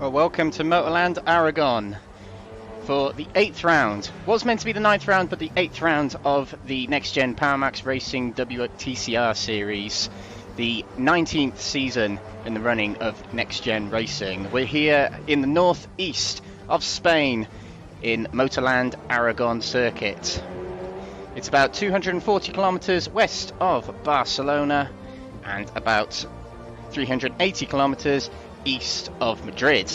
Well, welcome to Motorland Aragon for the 8th round. Was meant to be the 9th round, but the 8th round of the NXTGEN PowerMax Racing WTCR series, the 19th season in the running of NXTGEN Racing. We're here in the northeast of Spain in Motorland Aragon circuit. It's about 240 kilometers west of Barcelona and about 380 kilometers east of Madrid.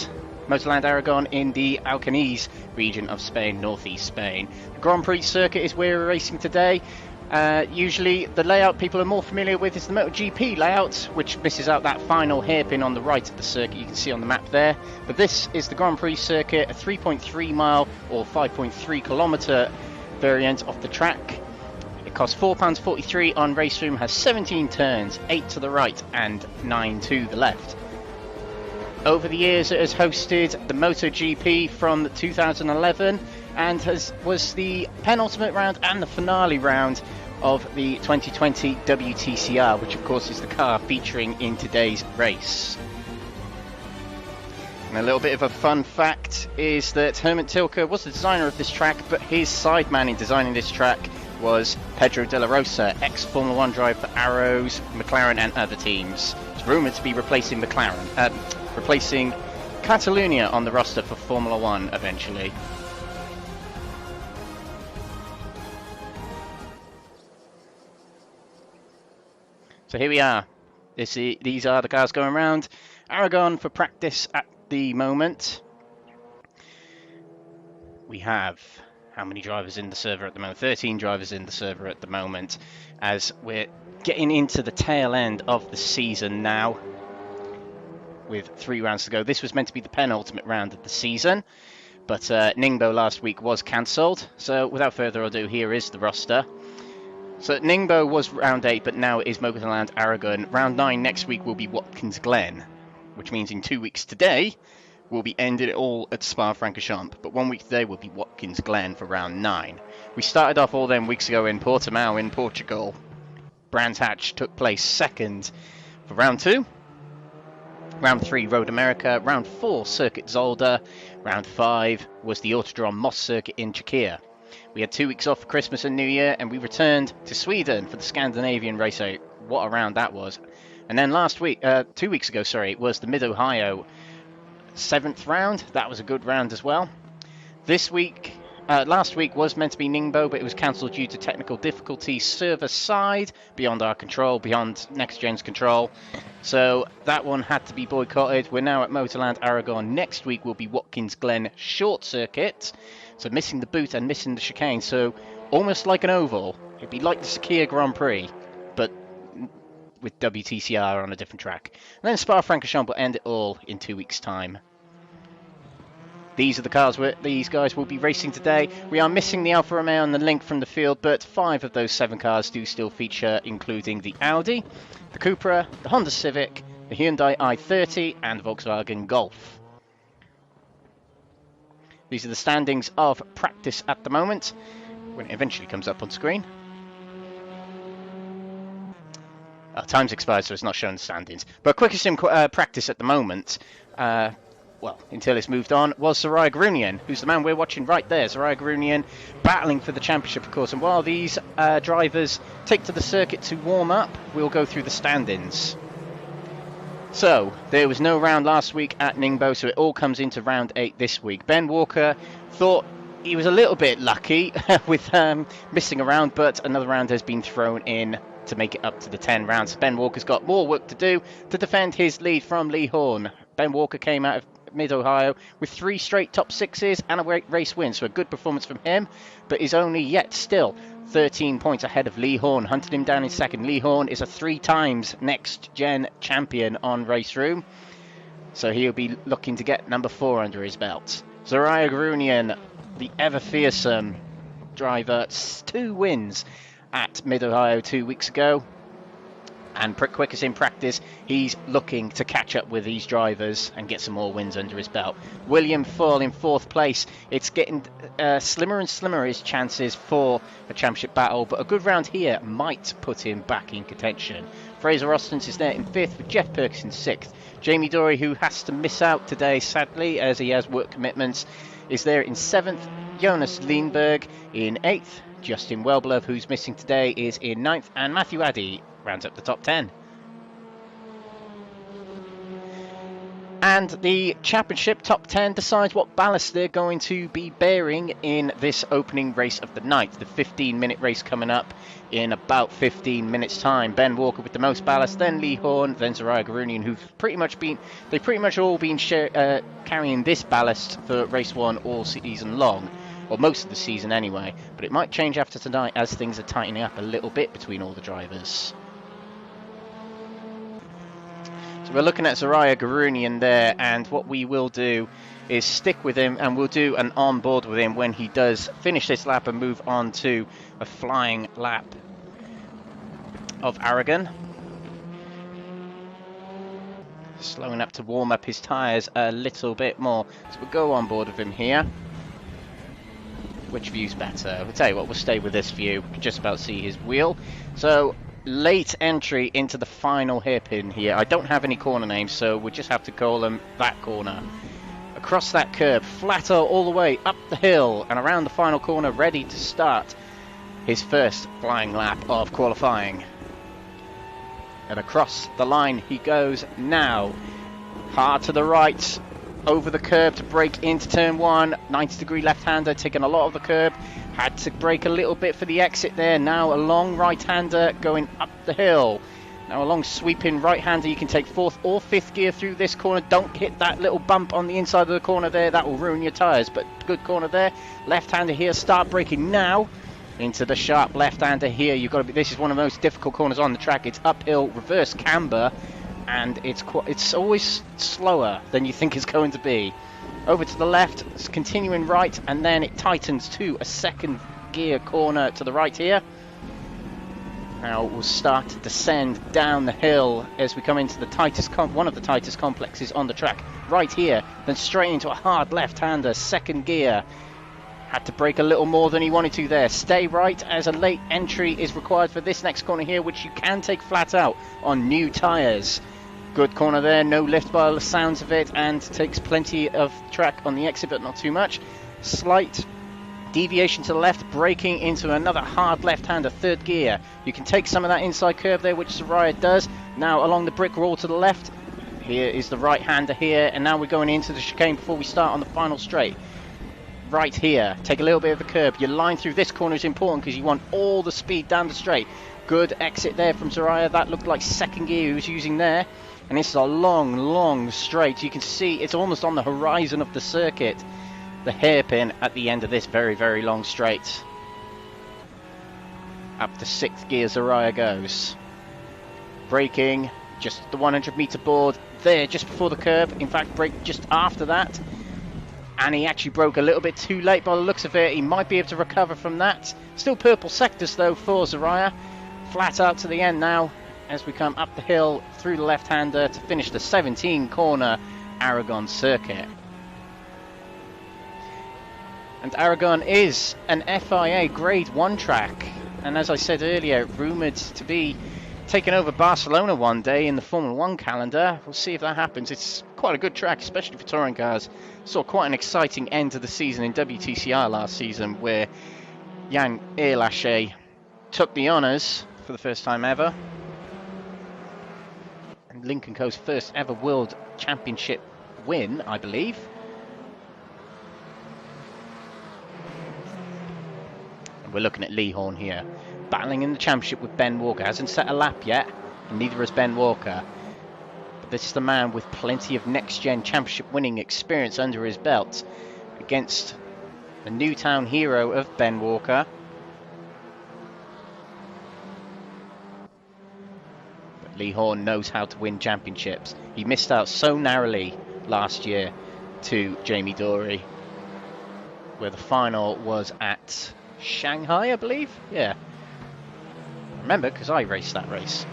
Motorland Aragon in the Alcanese region of Spain, northeast Spain. The Grand Prix circuit is where we're racing today. Usually the layout people are more familiar with is the Moto GP layout, which misses out that final hairpin on the right of the circuit you can see on the map there. But this is the Grand Prix circuit, a 3.3 mile or 5.3 kilometre variant of the track. It costs £4.43 on Raceroom, has 17 turns, 8 to the right and 9 to the left. Over the years it has hosted the Moto GP from 2011 and was the penultimate round and the finale round of the 2020 WTCR, which of course is the car featuring in today's race. And a little bit of a fun fact is that Herman Tilke was the designer of this track, but his sideman in designing this track was Pedro de la Rosa, ex-Formula 1 driver for Arrows, McLaren and other teams. It's rumoured to be replacing Catalunya on the roster for Formula 1 eventually. So here we are. These are the cars going around Aragon for practice at the moment. We have how many drivers in the server at the moment? 13 drivers in the server at the moment, as we're getting into the tail end of the season now with 3 rounds to go. This was meant to be the penultimate round of the season, but Ningbo last week was cancelled. So without further ado, here is the roster. So Ningbo was round 8, but now it is Motorland Aragon. Round 9 next week will be Watkins Glen, which means in 2 weeks today we'll be ending it all at Spa-Francorchamps, but 1 week today will be Watkins Glen for round 9. We started off all them weeks ago in Portimao in Portugal. Brands Hatch took place second for round 2. Round 3, Road America. Round 4, Circuit Zolder. Round 5 was the Autodrom Moss Circuit in Czechia. We had 2 weeks off for Christmas and New Year, and we returned to Sweden for the Scandinavian race. What a round that was. And then 2 weeks ago, it was the Mid-Ohio 7th round. That was a good round as well. Last week was meant to be Ningbo, but it was cancelled due to technical difficulties server side, beyond our control, beyond NXTGEN's control. So that one had to be boycotted. We're now at Motorland Aragon. Next week will be Watkins Glen Short Circuit. So missing the boot and missing the chicane. So almost like an oval. It'd be like the Sakhir Grand Prix, but with WTCR on a different track. And then Spa-Francorchamps will end it all in 2 weeks' time. These are the cars where these guys will be racing today. We are missing the Alfa Romeo and the Link from the field, but 5 of those 7 cars do still feature, including the Audi, the Cupra, the Honda Civic, the Hyundai i30 and the Volkswagen Golf. These are the standings of practice at the moment, when it eventually comes up on screen. Time's expired, so it's not showing the standings. But quickest sim practice at the moment, well, until it's moved on, was Zhirayr Gurunyan, who's the man we're watching right there. Zhirayr Gurunyan battling for the championship, of course. And while these drivers take to the circuit to warm up, we'll go through the standings. So, there was no round last week at Ningbo, so it all comes into round 8 this week. Ben Walker thought he was a little bit lucky with missing a round, but another round has been thrown in to make it up to the 10 rounds. Ben Walker's got more work to do to defend his lead from Lee Horne. Ben Walker came out of Mid-Ohio with 3 straight top 6s and a race win, so a good performance from him, but is only yet still 13 points ahead of Lee Horne, hunted him down in second. Lee Horne is a 3 times NXTGEN champion on Raceroom, so he'll be looking to get number 4 under his belt. Zhirayr Gurunyan, the ever fearsome driver, 2 wins at Mid-Ohio 2 weeks ago. And quick as in practice, he's looking to catch up with these drivers and get some more wins under his belt. William Full in 4th place. It's getting slimmer and slimmer his chances for a championship battle, but a good round here might put him back in contention. Fraser Ostens is there in 5th with Jeff Perkins in 6th. Jamie Dory, who has to miss out today sadly as he has work commitments, is there in 7th. Jonas Lindberg in 8th. Justin Wellblow, who's missing today, is in 9th, and Matthew Addy rounds up the top 10. And the championship top 10 decides what ballast they're going to be bearing in this opening race of the night. The 15-minute race coming up in about 15 minutes time. Ben Walker with the most ballast, then Lee Horne, then Zhirayr Gurunyan, who've pretty much all been carrying this ballast for race 1 all season long. Or most of the season anyway, but it might change after tonight as things are tightening up a little bit between all the drivers. So we're looking at Zhirayr Gurunyan there, and what we will do is stick with him, and we'll do an on-board with him when he does finish this lap and move on to a flying lap of Aragon. Slowing up to warm up his tyres a little bit more. So we'll go on board with him here. Which view's better? I'll tell you what, we'll stay with this view. You can just about see his wheel. So, late entry into the final hairpin here. I don't have any corner names, so we'll just have to call them that corner. Across that curb, flatter all the way up the hill and around the final corner, ready to start his first flying lap of qualifying. And across the line he goes now. Hard to the right. Over the curb to break into turn 1, 90-degree left-hander, taking a lot of the curb, had to brake a little bit for the exit there. Now a long right-hander going up the hill. Now a long sweeping right-hander, you can take 4th or 5th gear through this corner. Don't hit that little bump on the inside of the corner there, that will ruin your tyres, but good corner there. Left-hander here, start braking now. Into the sharp left-hander here, you've got to be, this is one of the most difficult corners on the track. It's uphill, reverse camber. And it's always slower than you think it's going to be. Over to the left, it's continuing right, and then it tightens to a 2nd gear corner to the right here. Now we'll start to descend down the hill as we come into the tightest one of the tightest complexes on the track. Right here, then straight into a hard left-hander, 2nd gear. Had to brake a little more than he wanted to there. Stay right as a late entry is required for this next corner here, which you can take flat out on new tyres. Good corner there, no lift by the sounds of it, and takes plenty of track on the exit, but not too much. Slight deviation to the left, braking into another hard left-hander, 3rd gear. You can take some of that inside curve there, which Zhirayr does. Now along the brick wall to the left. Here is the right-hander here, and now we're going into the chicane before we start on the final straight. Right here, take a little bit of the curb. Your line through this corner is important because you want all the speed down the straight. Good exit there from Zhirayr. That looked like 2nd gear he was using there. And this is a long straight. You can see it's almost on the horizon of the circuit. The hairpin at the end of this very long straight. Up to 6th gear Zhirayr goes. Braking, just the 100-meter board there just before the curb. In fact, brake just after that. And he actually broke a little bit too late by the looks of it. He might be able to recover from that. Still purple sectors though for Zhirayr. Flat out to the end now as we come up the hill through the left-hander to finish the 17-corner Aragon circuit. And Aragon is an FIA Grade 1 track, and as I said earlier, rumoured to be taking over Barcelona one day in the Formula 1 calendar. We'll see if that happens. It's quite a good track, especially for touring cars. Saw quite an exciting end to the season in WTCR last season, where Jan Erlache took the honours for the first time ever. And Lincoln Co.'s first ever World Championship win, I believe. And we're looking at Lee Horne here, battling in the championship with Ben Walker. Hasn't set a lap yet, and neither has Ben Walker. But this is the man with plenty of next-gen championship winning experience under his belt against the Newtown hero of Ben Walker. But Lee Horne knows how to win championships. He missed out so narrowly last year to Jamie Dory, where the final was at Shanghai, I believe. Yeah. I remember because I raced that race.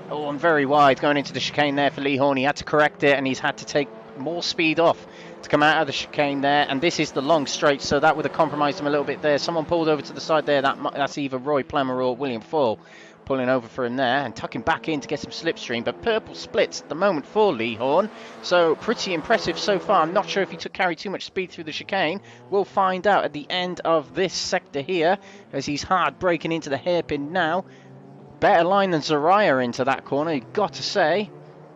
Oh, I'm very wide going into the chicane there for Lee Horne. He had to correct it, and he's had to take more speed off to come out of the chicane there. And this is the long straight, so that would have compromised him a little bit there. Someone pulled over to the side there. That's either Roy Plemmer or William Fall pulling over for him there and tucking back in to get some slipstream. But purple splits at the moment for Lee Horne, so pretty impressive so far. I'm not sure if he carried too much speed through the chicane. We'll find out at the end of this sector here, as he's hard breaking into the hairpin now. Better line than Zhirayr into that corner, you've got to say.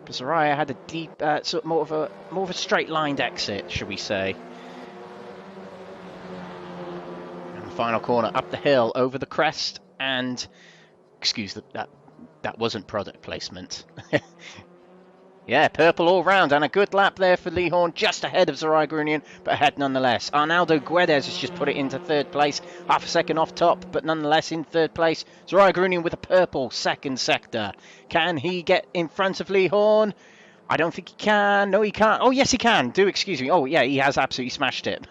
But Zhirayr had a deep, sort of more of a straight-lined exit, should we say. And the final corner up the hill, over the crest, and excuse that wasn't product placement. Yeah, purple all round, and a good lap there for Lee Horne, just ahead of Zhirayr Gurunyan, but ahead nonetheless. Arnaldo Guedes has just put it into third place, half a second off top, but nonetheless in third place. Zhirayr Gurunyan with a purple second sector. Can he get in front of Lee Horne? I don't think he can. No, he can't. Oh, yes, he can. Do excuse me. Oh, yeah, he has absolutely smashed it.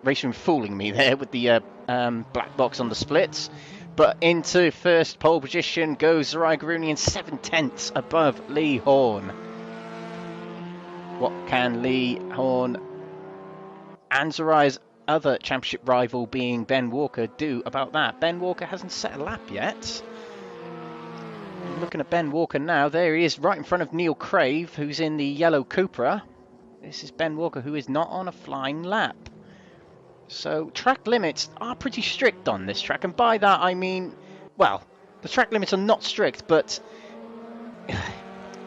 Raceroom fooling me there with the black box on the splits. But into first pole position goes Zhirayr Gurunyan, 7/10 above Lee Horne. What can Lee Horne and Zhirayr's other championship rival, being Ben Walker, do about that? Ben Walker hasn't set a lap yet. Looking at Ben Walker now, there he is right in front of Neil Crave, who's in the yellow Cupra. This is Ben Walker, who is not on a flying lap. So track limits are pretty strict on this track, and by that I mean, well, the track limits are not strict, but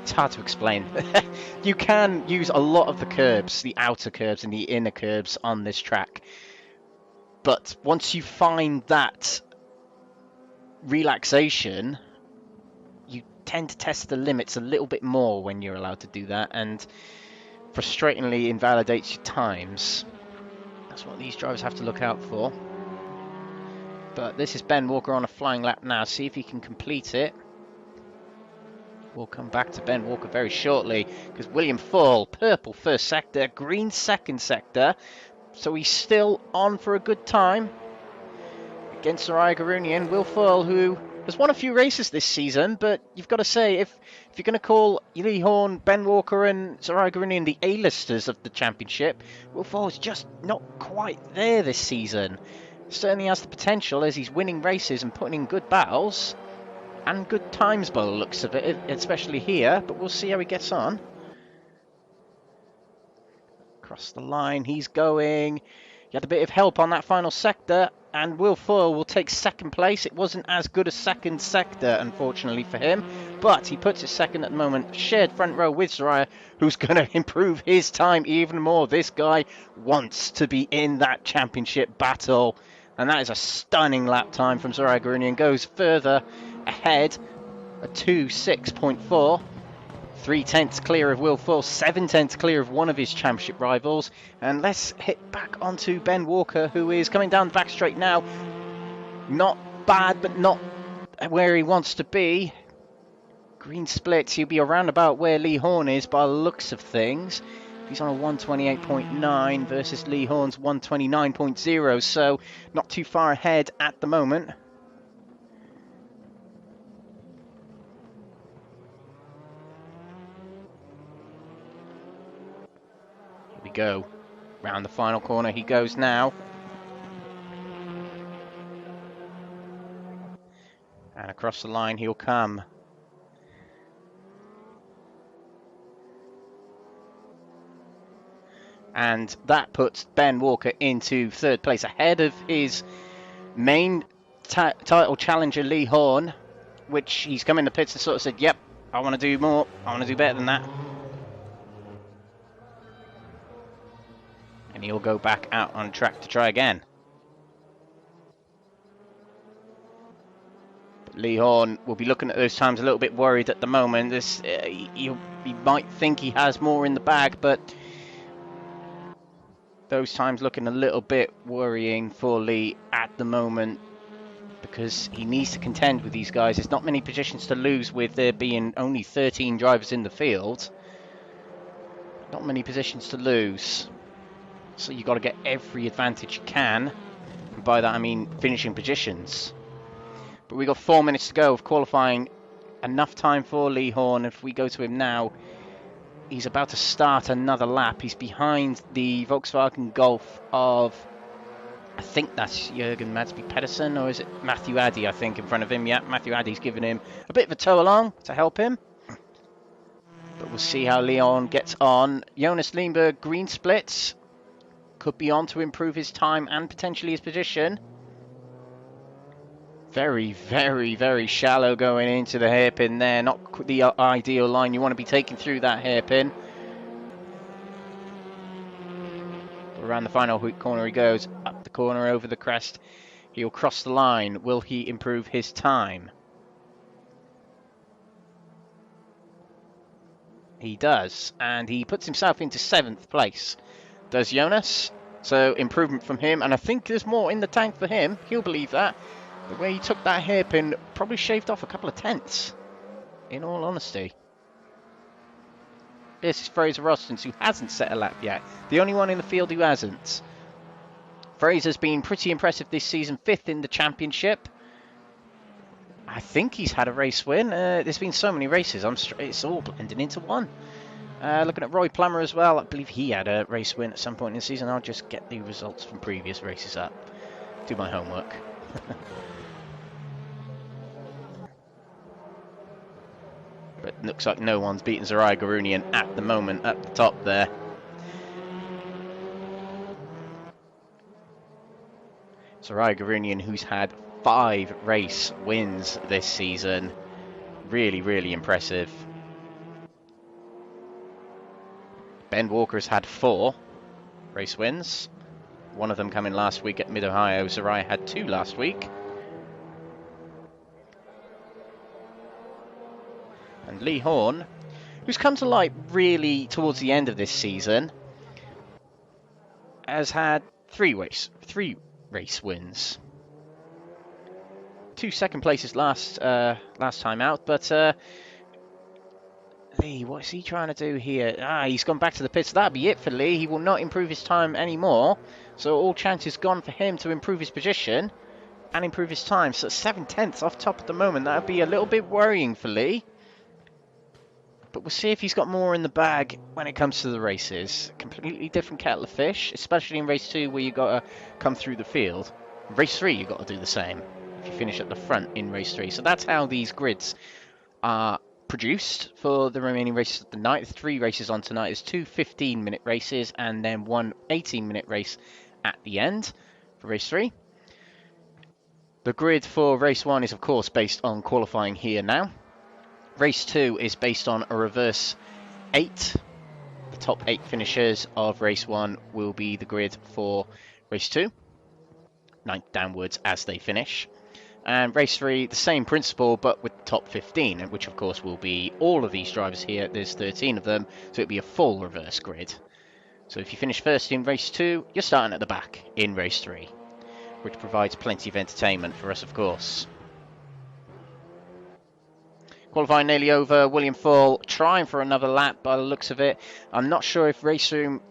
it's hard to explain. You can use a lot of the curbs, the outer curbs and the inner curbs on this track, but once you find that relaxation, you tend to test the limits a little bit more when you're allowed to do that, and frustratingly invalidates your times. That's what these drivers have to look out for. But this is Ben Walker on a flying lap now. See if he can complete it. We'll come back to Ben Walker very shortly, because William Fall, purple first sector, green second sector. So he's still on for a good time against Zhirayr Gurunyan. Will Fall, who has won a few races this season, but you've got to say, if you're going to call Lee Horne, Ben Walker and Zhirayr Gurunyan the A-listers of the championship, Will Fall is just not quite there this season. Certainly has the potential, as he's winning races and putting in good battles and good times by the looks of it, especially here, but we'll see how he gets on. Across the line he's going. He had a bit of help on that final sector, and Will Fall will take second place. It wasn't as good a second sector, unfortunately for him, but he puts it second at the moment. Shared front row with Zhirayr, who's going to improve his time even more. This guy wants to be in that championship battle, and that is a stunning lap time from Zhirayr Gurunyan. Goes further ahead, a 2:06.4. 3/10 clear of Will Fall, 7/10 clear of one of his championship rivals. And let's hit back onto Ben Walker, who is coming down the back straight now. Not bad, but not where he wants to be. Green splits, he'll be around about where Lee Horne is by the looks of things. He's on a 128.9 versus Lee Horne's 129.0, so not too far ahead at the moment. We go round the final corner. He goes now, and across the line he'll come. And that puts Ben Walker into third place, ahead of his main title challenger Lee Horne, which he's come in the pits and sort of said, yep, I want to do more, I want to do better than that. And he'll go back out on track to try again. But Lee Horne will be looking at those times a little bit worried at the moment. He might think he has more in the bag, but those times looking a little bit worrying for Lee at the moment, because he needs to contend with these guys. There's not many positions to lose with there being only 13 drivers in the field. Not many positions to lose. So you've got to get every advantage you can. And by that I mean finishing positions. But we've got 4 minutes to go of qualifying enough time for Lee Horne. If we go to him now, he's about to start another lap. He's behind the Volkswagen Golf of, I think that's Jürgen Madsby Pedersen, or is it Matthew Addy, I think, in front of him. Yeah, Matthew Addy's giving him a bit of a tow along to help him. But we'll see how Lee Horne gets on. Jonas Lindberg, green splits. Could be on to improve his time and potentially his position. Very, very, very shallow going into the hairpin there. Not the ideal line you want to be taking through that hairpin. Around the final corner he goes. Up the corner, over the crest. He'll cross the line. Will he improve his time? He does. And he puts himself into 7th place. Does Jonas? So improvement from him. And I think there's more in the tank for him. He'll believe that. The way he took that hairpin probably shaved off a couple of tenths, in all honesty. This is Fraser Rostons, who hasn't set a lap yet. The only one in the field who hasn't. Fraser's been pretty impressive this season, 5th in the championship. I think he's had a race win. There's been so many races, it's all blending into one. Looking at Roy Plummer as well, I believe he had a race win at some point in the season. I'll just get the results from previous races up. Do my homework. But it looks like no one's beaten Zhirayr Gurunyan at the moment at the top there. Zhirayr Gurunyan, who's had 5 race wins this season. Really, really impressive. Ben Walker's had 4 race wins. One of them coming last week at Mid-Ohio. Zhirayr had 2 last week. And Lee Horne, who's come to light really towards the end of this season, has had 3 race wins. 2 second places last time out, but Lee, what is he trying to do here? He's gone back to the pits. That'll be it for Lee. He will not improve his time anymore, so all chance is gone for him to improve his position and improve his time. So 7 tenths off top at the moment. That would be a little bit worrying for Lee. But we'll see if he's got more in the bag when it comes to the races. Completely different kettle of fish, especially in race 2 where you've got to come through the field. Race 3, you've got to do the same if you finish at the front in race 3. So that's how these grids are produced for the remaining races of the night. 3 races on tonight. There's 2 15-minute races and then 1 18-minute race at the end for race 3. The grid for race 1 is, of course, based on qualifying here now. Race 2 is based on a reverse 8. The top 8 finishers of race 1 will be the grid for race 2. 9th downwards as they finish. And race 3, the same principle, but with the top 15, which of course will be all of these drivers here. There's 13 of them, so it'll be a full reverse grid. So if you finish first in race 2, you're starting at the back in race 3, which provides plenty of entertainment for us, of course. Qualifying nearly over. William Fall trying for another lap by the looks of it. I'm not sure if Raceroom,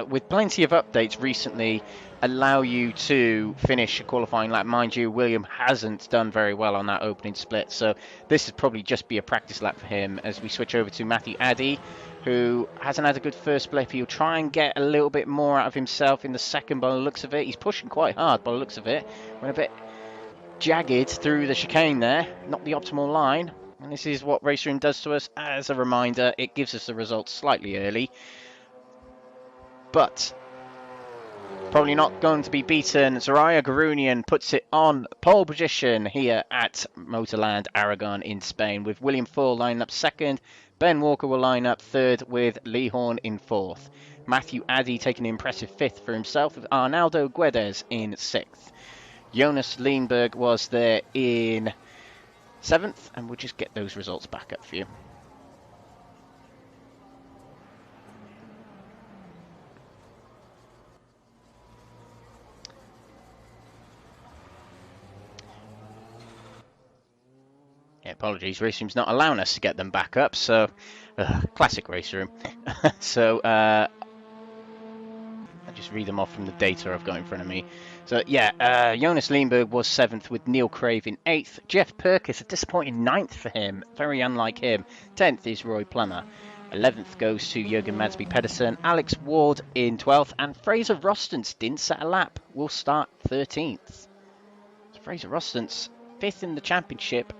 with plenty of updates recently, allow you to finish a qualifying lap. Mind you, William hasn't done very well on that opening split, so this is probably just be a practice lap for him as we switch over to Matthew Addy, who hasn't had a good first split. He'll try and get a little bit more out of himself in the second by the looks of it. He's pushing quite hard by the looks of it. Went a bit jagged through the chicane there, not the optimal line. And this is what Raceroom does to us. As a reminder, it gives us the results slightly early. But probably not going to be beaten. Zhirayr Gurunyan puts it on pole position here at Motorland Aragon in Spain, with William Fall lining up 2nd. Ben Walker will line up 3rd with Lee Horne in 4th. Matthew Addy taking an impressive 5th for himself, with Arnaldo Guedes in 6th. Jonas Lindberg was there in 7th, and we'll just get those results back up for you. Yeah, apologies, Raceroom's not allowing us to get them back up, so classic Raceroom. So just read them off from the data I've got in front of me. So yeah, Jonas Lindberg was 7th with Neil Crave in 8th. Jeff Perkis, a disappointing 9th for him, very unlike him. 10th is Roy Plummer. 11th goes to Jürgen Madsby Pedersen. Alex Ward in 12th, and Fraser Rostance didn't set a lap, will start 13th. So Fraser Rostance, 5th in the championship,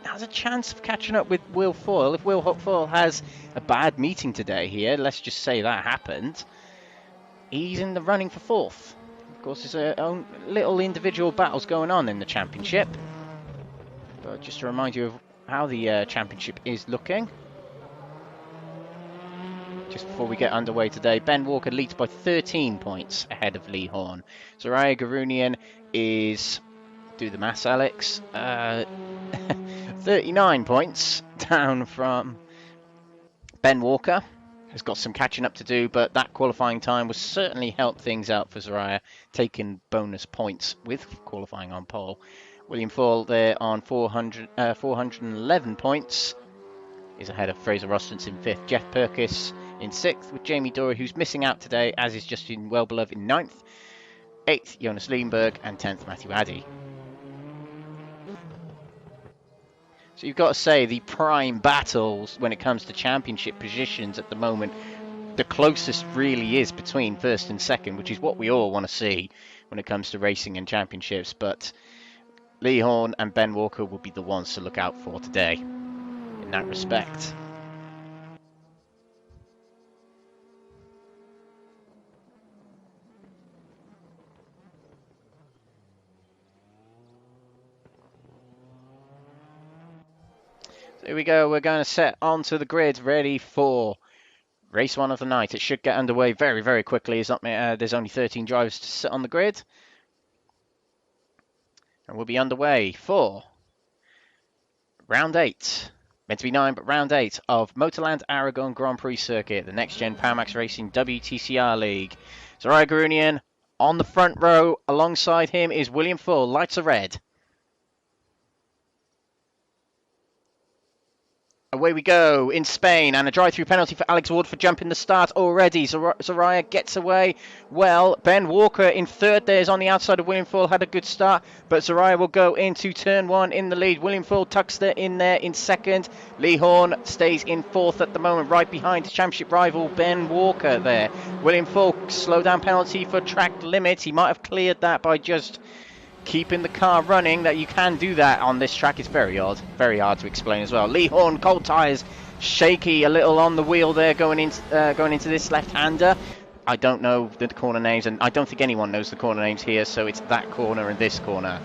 has a chance of catching up with Will Foyle. If Will Foyle has a bad meeting today here, let's just say that happened, he's in the running for 4th. Of course, there's own little individual battles going on in the championship. But just to remind you of how the championship is looking. Just before we get underway today, Ben Walker leads by 13 points ahead of Lee Horne. Zhirayr Gurunyan is, do the maths Alex, 39 points down from Ben Walker. Has got some catching up to do, but that qualifying time will certainly help things out for Zhirayr, taking bonus points with qualifying on pole. William Foyle there on 411 points, is ahead of Fraser Rostance in 5th. Jeff Perkis in 6th, with Jamie Dory, who's missing out today, as is Justin Wellbeloved in 9th. 8th, Jonas Lindberg, and 10th, Matthew Addy. So you've got to say the prime battles when it comes to championship positions at the moment, the closest really is between 1st and 2nd, which is what we all want to see when it comes to racing and championships. But Lee Horne and Ben Walker will be the ones to look out for today in that respect. Here we go, we're going to set onto the grid, ready for race 1 of the night. It should get underway very, very quickly. There's only 13 drivers to sit on the grid. And we'll be underway for round 8. Meant to be 9, but round 8 of Motorland Aragon Grand Prix Circuit, the NXTGEN Powermax Racing WTCR League. Zhirayr Gurunyan on the front row. Alongside him is William Foyle. Lights are red. Away we go in Spain, and a drive-through penalty for Alex Ward for jumping the start already. Zhirayr gets away well. Ben Walker in 3rd there is on the outside of William Foyle, had a good start, but Zhirayr will go into turn 1 in the lead. William Foyle tucks in there in 2nd. Lee Horne stays in 4th at the moment, right behind his championship rival Ben Walker there. William Foyle, slow down penalty for track limits. He might have cleared that by just keeping the car running. That you can do that on this track is very odd, very hard to explain as well. Lee Horne, cold tyres, shaky a little on the wheel there, going into this left-hander. I don't know the corner names, and I don't think anyone knows the corner names here, so it's that corner and this corner.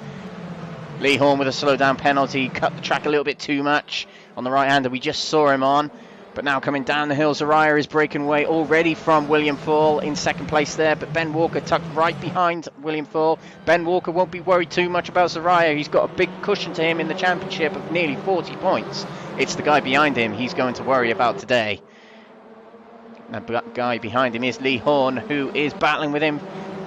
Lee Horne with a slow down penalty, cut the track a little bit too much on the right-hander we just saw him on. But now coming down the hill, Zhirayr is breaking away already from William Foyle in 2nd place there. But Ben Walker tucked right behind William Foyle. Ben Walker won't be worried too much about Zhirayr. He's got a big cushion to him in the championship of nearly 40 points. It's the guy behind him he's going to worry about today. The guy behind him is Lee Horne, who is battling with him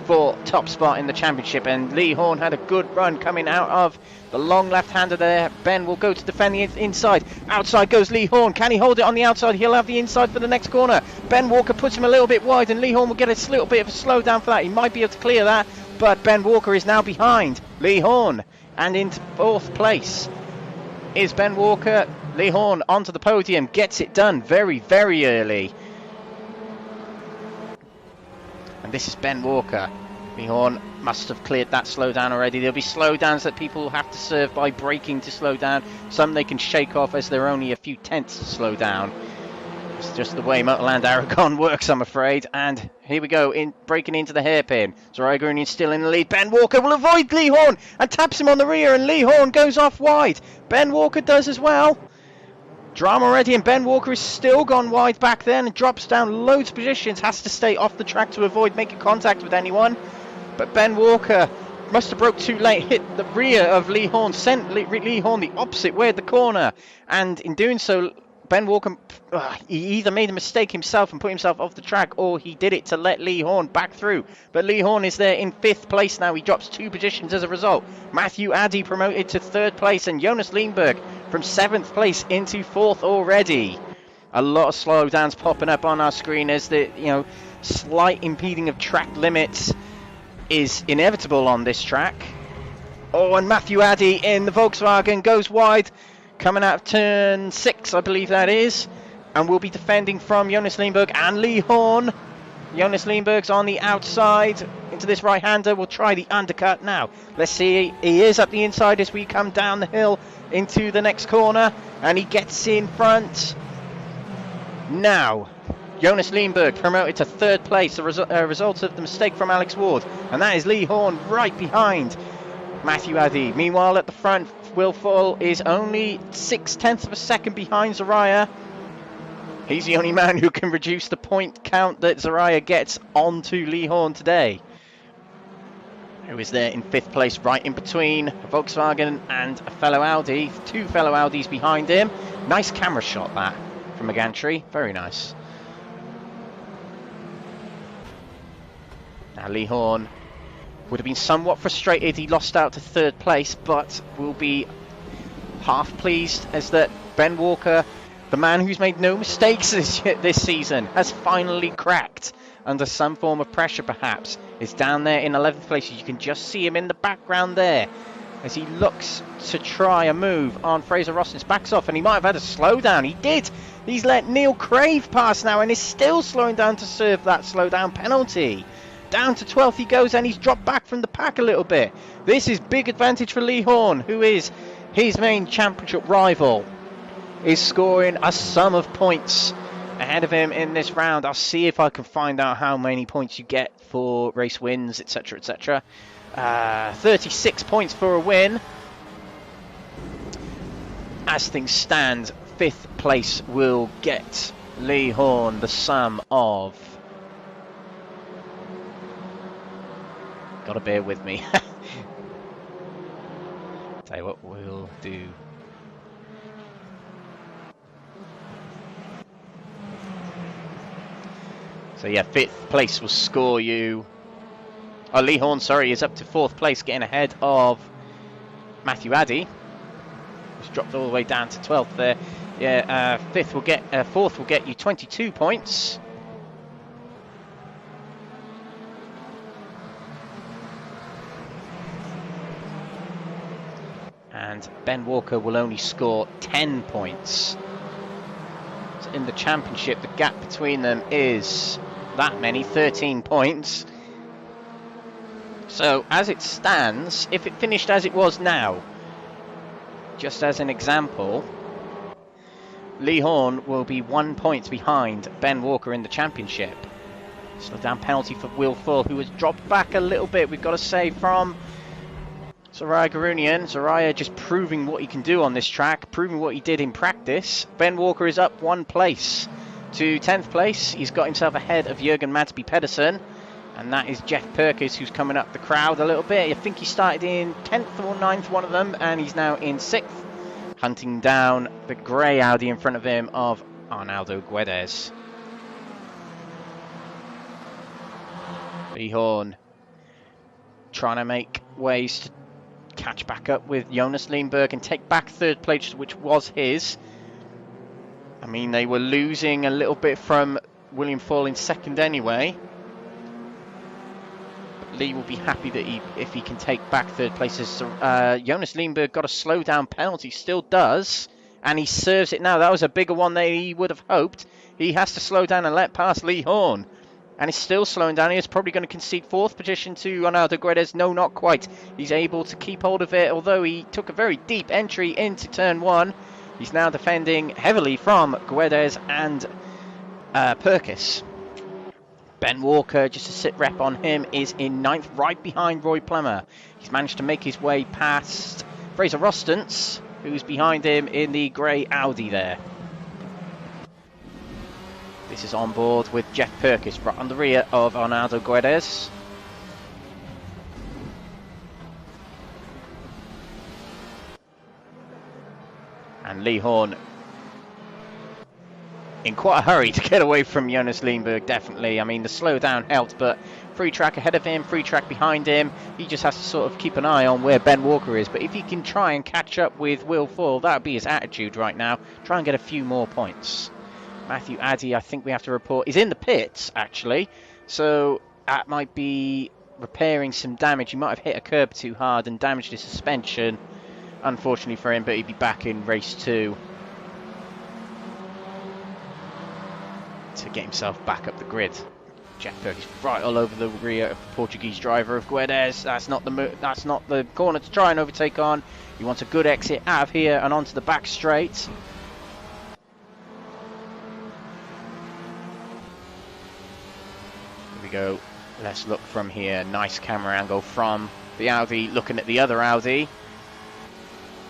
for top spot in the championship. And Lee Horne had a good run coming out of the long left-hander there. Ben will go to defend the inside. Outside goes Lee Horne. Can he hold it on the outside? He'll have the inside for the next corner. Ben Walker puts him a little bit wide, and Lee Horne will get a little bit of a slowdown for that. He might be able to clear that, but Ben Walker is now behind Lee Horne. And into 4th place is Ben Walker. Lee Horne onto the podium. Gets it done very, very early. And this is Ben Walker. Lee Horne must have cleared that slowdown already. There'll be slowdowns that people have to serve by braking to slow down. Some they can shake off as they're only a few tenths to slow down. It's just the way Motorland Aragon works, I'm afraid. And here we go, breaking into the hairpin. Zhirayr Gurunyan still in the lead. Ben Walker will avoid Lee Horne and taps him on the rear, and Lee Horne goes off wide. Ben Walker does as well. Drama already, and Ben Walker is still gone wide back then and drops down loads of positions. Has to stay off the track to avoid making contact with anyone. But Ben Walker must have broke too late, hit the rear of Lee Horne, sent Lee Horne the opposite way of the corner. And in doing so, Ben Walker, he either made a mistake himself and put himself off the track, or he did it to let Lee Horne back through. But Lee Horne is there in 5th place now. He drops 2 positions as a result. Matthew Addy promoted to 3rd place, and Jonas Lindberg from 7th place into 4th already. A lot of slowdowns popping up on our screen as slight impeding of track limits is inevitable on this track. Oh, and Matthew Addy in the Volkswagen goes wide, coming out of turn 6, I believe that is, and will be defending from Jonas Lindberg and Lee Horne. Jonas Lindberg's on the outside into this right-hander. We'll try the undercut now. Let's see. He is up the inside as we come down the hill into the next corner, and he gets in front. Now, Jonas Lindberg promoted to 3rd place, a result of the mistake from Alex Ward, and that is Lee Horne right behind Matthew Addy. Meanwhile, at the front, Will Full is only 0.6 of a second behind Zhirayr. He's the only man who can reduce the point count that Zhirayr gets onto Lee Horne today, who is there in 5th place, right in between a Volkswagen and a fellow Audi. 2 fellow Audis behind him. Nice camera shot that from a gantry. Very nice. Now Lee Horne would have been somewhat frustrated he lost out to 3rd place, but will be half pleased as that Ben Walker, the man who's made no mistakes this season, has finally cracked under some form of pressure perhaps. Is down there in 11th place. You can just see him in the background there as he looks to try a move on Fraser Roston's backs off, and he might have had a slowdown. He did. He's let Neil Crave pass now and is still slowing down to serve that slowdown penalty. Down to 12th he goes, and he's dropped back from the pack a little bit. This is big advantage for Lee Horne, who is his main championship rival, is scoring a sum of points ahead of him in this round. I'll see if I can find out how many points you get for race wins, etc, etc. 36 points for a win. As things stand, 5th place will get Lee Horne the sum of... Gotta bear with me. Tell you what we'll do. So yeah, 5th place will score you... Oh, Lee Horne, sorry, is up to 4th place, getting ahead of Matthew Addy. He's dropped all the way down to 12th there. Yeah, 4th will get you 22 points. And Ben Walker will only score 10 points. So in the championship, the gap between them is that many, 13 points. So as it stands, if it finished as it was now, just as an example, Lee Horne will be 1 point behind Ben Walker in the championship. Slow down penalty for Will Full, who has dropped back a little bit, we've got to say, from Zhirayr Gurunyan. Zhirayr just proving what he can do on this track, proving what he did in practice. Ben Walker is up 1 place to 10th place. He's got himself ahead of Jürgen Madsby Pedersen, and that is Jeff Perkins, who's coming up the crowd a little bit. I think he started in 10th or 9th, one of them, and he's now in 6th, hunting down the grey Audi in front of him of Arnaldo Guedes. Lee Horne trying to make ways to catch back up with Jonas Lindberg and take back 3rd place, which was his. I mean, they were losing a little bit from William Full in 2nd anyway. But Lee will be happy that if he can take back 3rd place. Jonas Lindberg got a slowdown penalty, still does, and he serves it now. That was a bigger one than he would have hoped. He has to slow down and let past Lee Horne. And he's still slowing down. He's probably going to concede 4th position to Arnaldo Guedes. No, not quite. He's able to keep hold of it, although he took a very deep entry into turn 1. He's now defending heavily from Guedes and Perkis. Ben Walker, just a sit rep on him, is in 9th, right behind Roy Plummer. He's managed to make his way past Fraser Roston, who's behind him in the grey Audi there. This is on board with Jeff Perkis, right on the rear of Arnaldo Guedes. And Lee Horne in quite a hurry to get away from Jonas Lindberg, definitely. I mean, the slowdown helped, but free track ahead of him, free track behind him. He just has to sort of keep an eye on where Ben Walker is. But if he can try and catch up with Will Full, that would be his attitude right now. Try and get a few more points. Matthew Addy, I think we have to report, is in the pits, actually. So that might be repairing some damage. He might have hit a curb too hard and damaged his suspension, unfortunately for him, but he'd be back in race 2 to get himself back up the grid. Jeff Perkins right all over the rear of the Portuguese driver of Guedes. That's not the corner to try and overtake on. He wants a good exit out of here and onto the back straight. Here we go. Let's look from here. Nice camera angle from the Audi, looking at the other Audi.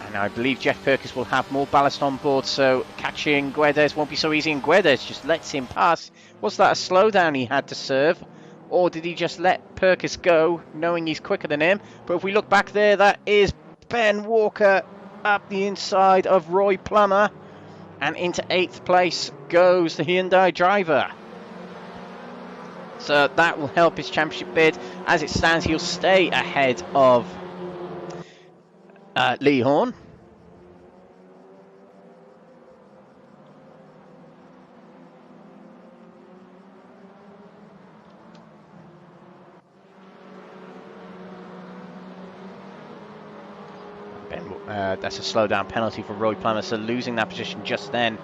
And I believe Jeff Perkins will have more ballast on board, so catching Guedes won't be so easy, and Guedes just lets him pass. Was that a slowdown he had to serve, or did he just let Perkins go, knowing he's quicker than him? But if we look back there, that is Ben Walker up the inside of Roy Plummer, and into 8th place goes the Hyundai driver. So that will help his championship bid. As it stands, he'll stay ahead of Lee Horne. That's a slowdown penalty for Roy Plummer, so losing that position just then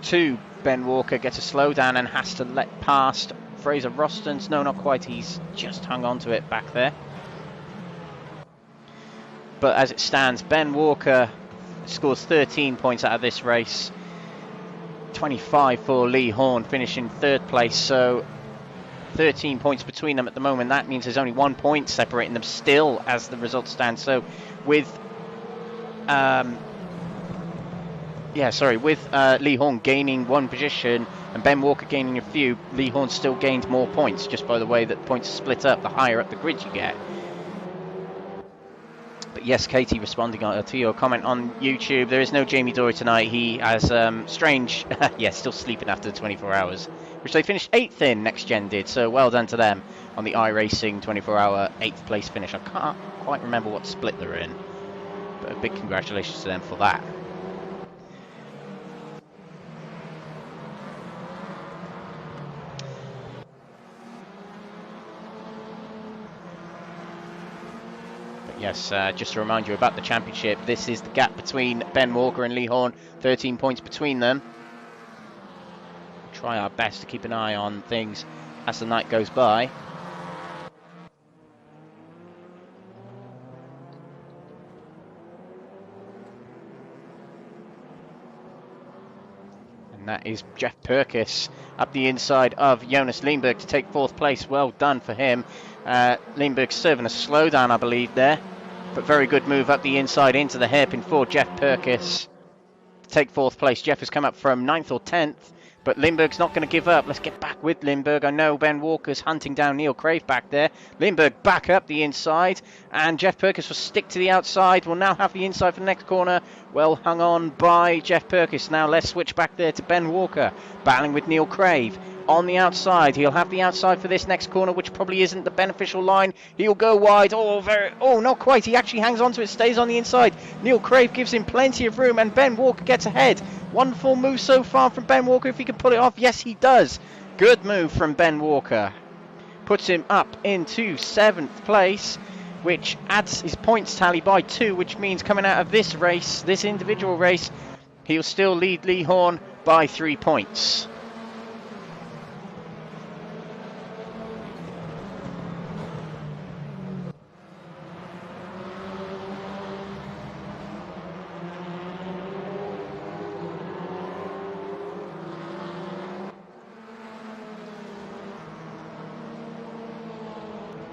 to Ben Walker, gets a slowdown and has to let past Fraser Rostons. No, not quite, he's just hung on to it back there. But as it stands, Ben Walker scores 13 points out of this race, 25 for Lee Horne, finishing 3rd place, so 13 points between them at the moment. That means there's only 1 point separating them still as the results stand. So with Lee Horne gaining 1 position and Ben Walker gaining a few, Lee Horne still gained more points just by the way that points are split up the higher up the grid you get. But yes, Katie, responding to your comment on YouTube, there is no Jamie Dory tonight. He has strange, still sleeping after the 24 hours, which they finished 8th in, NXTGEN did, so well done to them on the iRacing 24-hour 8th place finish. I can't quite remember what split they're in, but a big congratulations to them for that. Yes, just to remind you about the championship, this is the gap between Ben Walker and Lee Horne, 13 points between them. Try our best to keep an eye on things as the night goes by. And that is Jeff Perkins up the inside of Jonas Lindberg to take 4th place. Well done for him. Lindberg serving a slowdown, I believe, there. But very good move up the inside into the hairpin for Jeff Perkins to take 4th place. Jeff has come up from 9th or 10th, but Lindberg's not going to give up. Let's get back with Lindberg. I know Ben Walker's hunting down Neil Crave back there. Lindberg back up the inside, and Jeff Perkins will stick to the outside. Will now have the inside for the next corner. Well hung on by Jeff Perkins. Now let's switch back there to Ben Walker, battling with Neil Crave. On the outside, he'll have the outside for this next corner, which probably isn't the beneficial line. He'll go wide. Not quite. He actually hangs on to it, stays on the inside. Neil Crave gives him plenty of room, and Ben Walker gets ahead. Wonderful move so far from Ben Walker. If he can pull it off, yes, he does. Good move from Ben Walker. Puts him up into 7th place, which adds his points tally by 2, which means coming out of this race, this individual race, he'll still lead Lee Horne by 3 points.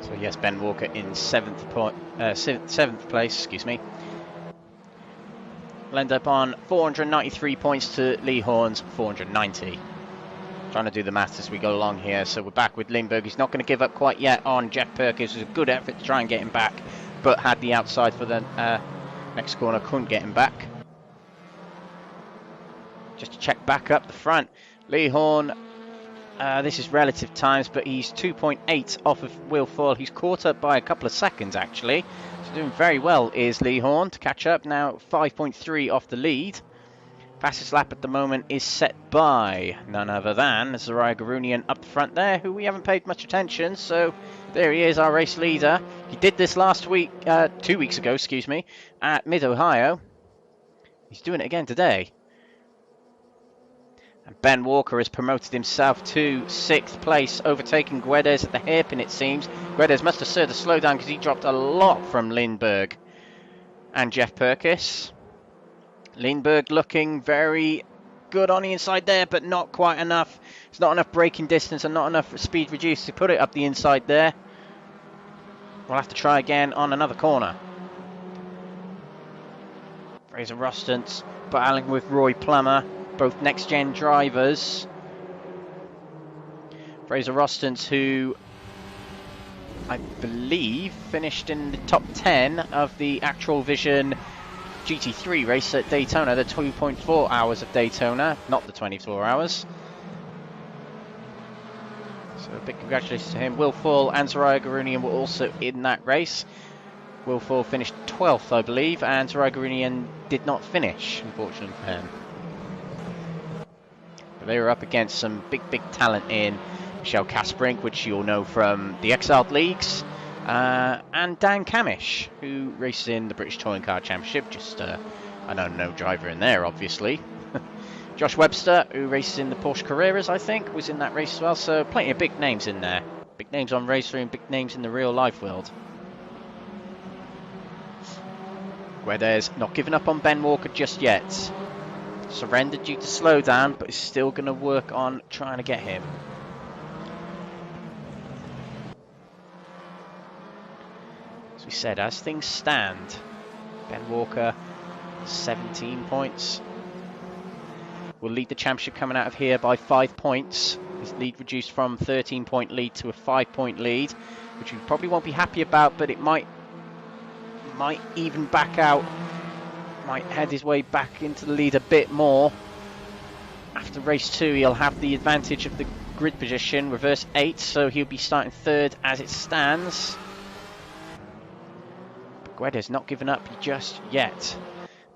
So yes, Ben Walker in 7th place, excuse me. Will end up on 493 points to Lee Horne's 490. Trying to do the maths as we go along here. So we're back with Lindberg. He's not going to give up quite yet on Jeff Perkins. It was a good effort to try and get him back, but had the outside for the next corner, couldn't get him back. Just to check back up the front, Lee Horne. This is relative times, but he's 2.8 off of Will Foyle. He's caught up by a couple of seconds, actually. So doing very well is Lee Horne to catch up. Now 5.3 off the lead. Fastest lap at the moment is set by none other than Zhirayr Gurunyan up the front there, who we haven't paid much attention. So there he is, our race leader. He did this last week, 2 weeks ago, excuse me, at Mid-Ohio. He's doing it again today. And Ben Walker has promoted himself to 6th place, overtaking Guedes at the hairpin, it seems. Guedes must have served a slowdown because he dropped a lot from Lindbergh and Jeff Purkis. Lindbergh looking very good on the inside there, but not quite enough. It's not enough braking distance and not enough speed reduced to put it up the inside there. We'll have to try again on another corner. Fraser Rostance battling with Roy Plummer, both next-gen drivers. Fraser Rostance, who I believe finished in the top 10 of the Actual Vision GT3 race at Daytona, the 2.4 hours of Daytona, not the 24 hours. So a big congratulations to him. Will Fall and Zhirayr Gurunyan were also in that race. Will Fall finished 12th, I believe, and Zhirayr Gurunyan did not finish, unfortunately for him. But they were up against some big talent in Michelle Kasprink, which you'll know from the Exiled Leagues, and Dan Camish, who races in the British Touring Car Championship. Just I don't know, driver in there, obviously. Josh Webster, who races in the Porsche Carreras, I think, was in that race as well. So plenty of big names in there. Big names on Raceroom, big names in the real life world. Guedes not giving up on Ben Walker just yet. Surrendered due to slowdown, but is still going to work on trying to get him. As we said, as things stand, Ben Walker, 17 points. Will lead the championship coming out of here by 5 points. His lead reduced from 13-point lead to a 5-point lead, which we probably won't be happy about, but it might even back out, might head his way back into the lead a bit more. After race 2, he'll have the advantage of the grid position, reverse 8, so he'll be starting 3rd as it stands. But Guedes not giving up just yet.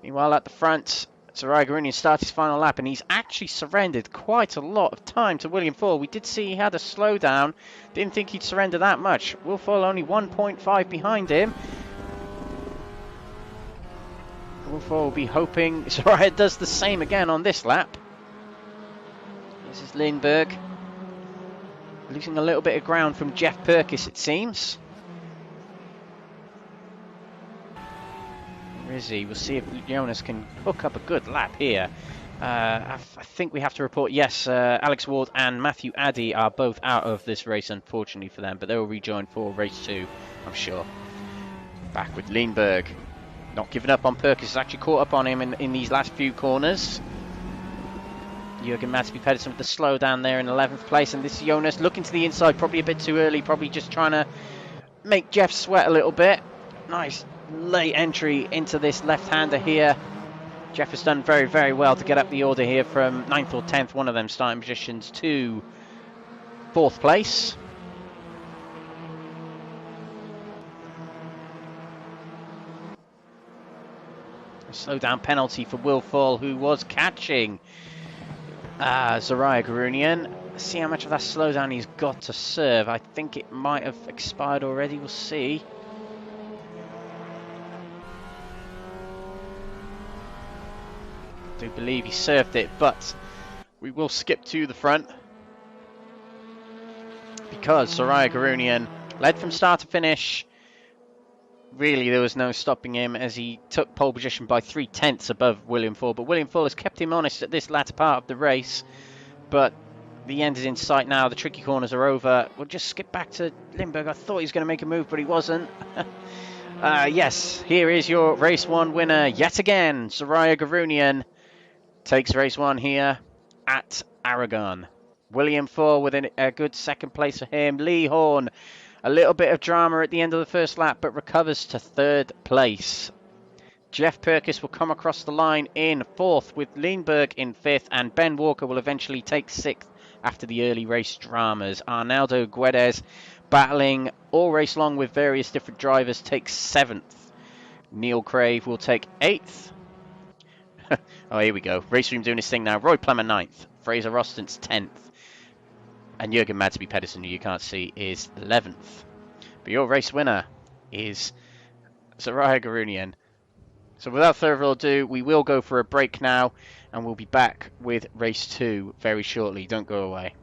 Meanwhile, at the front, Zhirayr Gurunyan started his final lap, and he's actually surrendered quite a lot of time to William Fall. We did see he had a slowdown. Didn't think he'd surrender that much. Will Fall only 1.5 behind him. Will Fall will be hoping Zhirayr does the same again on this lap. This is Lindbergh. Losing a little bit of ground from Jeff Purkis, it seems. Where is he? We'll see if Jonas can hook up a good lap here. I think we have to report, yes, Alex Ward and Matthew Addy are both out of this race, unfortunately for them, but they will rejoin for race 2, I'm sure. Back with Lindbergh. Not giving up on Purkis, has actually caught up on him in these last few corners. Jürgen Madsby Pedersen with the slowdown there in 11th place, and this is Jonas looking to the inside, probably a bit too early, probably just trying to make Jeff sweat a little bit. Nice late entry into this left-hander here. Jeff has done very well to get up the order here from 9th or 10th, one of them starting positions, to 4th place. A slowdown penalty for Will Fall, who was catching Zhirayr Gurunyan. See how much of that slowdown he's got to serve. I think it might have expired already, we'll see. I do believe he served it, but we will skip to the front because Zhirayr Gurunyan led from start to finish. Really, there was no stopping him as he took pole position by 3/10 above William Fall, but William Fall has kept him honest at this latter part of the race. But the end is in sight now, the tricky corners are over. We'll just skip back to Lindbergh. I thought he was going to make a move, but he wasn't. Yes, here is your race 1 winner yet again. Zhirayr Gurunyan takes race 1 here at Aragon. William Fall with a good 2nd place for him. Lee Horne, a little bit of drama at the end of the first lap, but recovers to 3rd place. Jeff Purkis will come across the line in 4th, with Lindbergh in 5th, and Ben Walker will eventually take 6th after the early race dramas. Arnaldo Guedes, battling all race long with various different drivers, takes 7th. Neil Crave will take 8th. Oh, here we go. Raceroom doing his thing now. Roy Plummer 9th. Fraser Rostance 10th. And Jürgen Madsby Pedersen, who you can't see, is 11th. But your race winner is Zhirayr Gurunyan. So without further ado, we will go for a break now, and we'll be back with race 2 very shortly. Don't go away.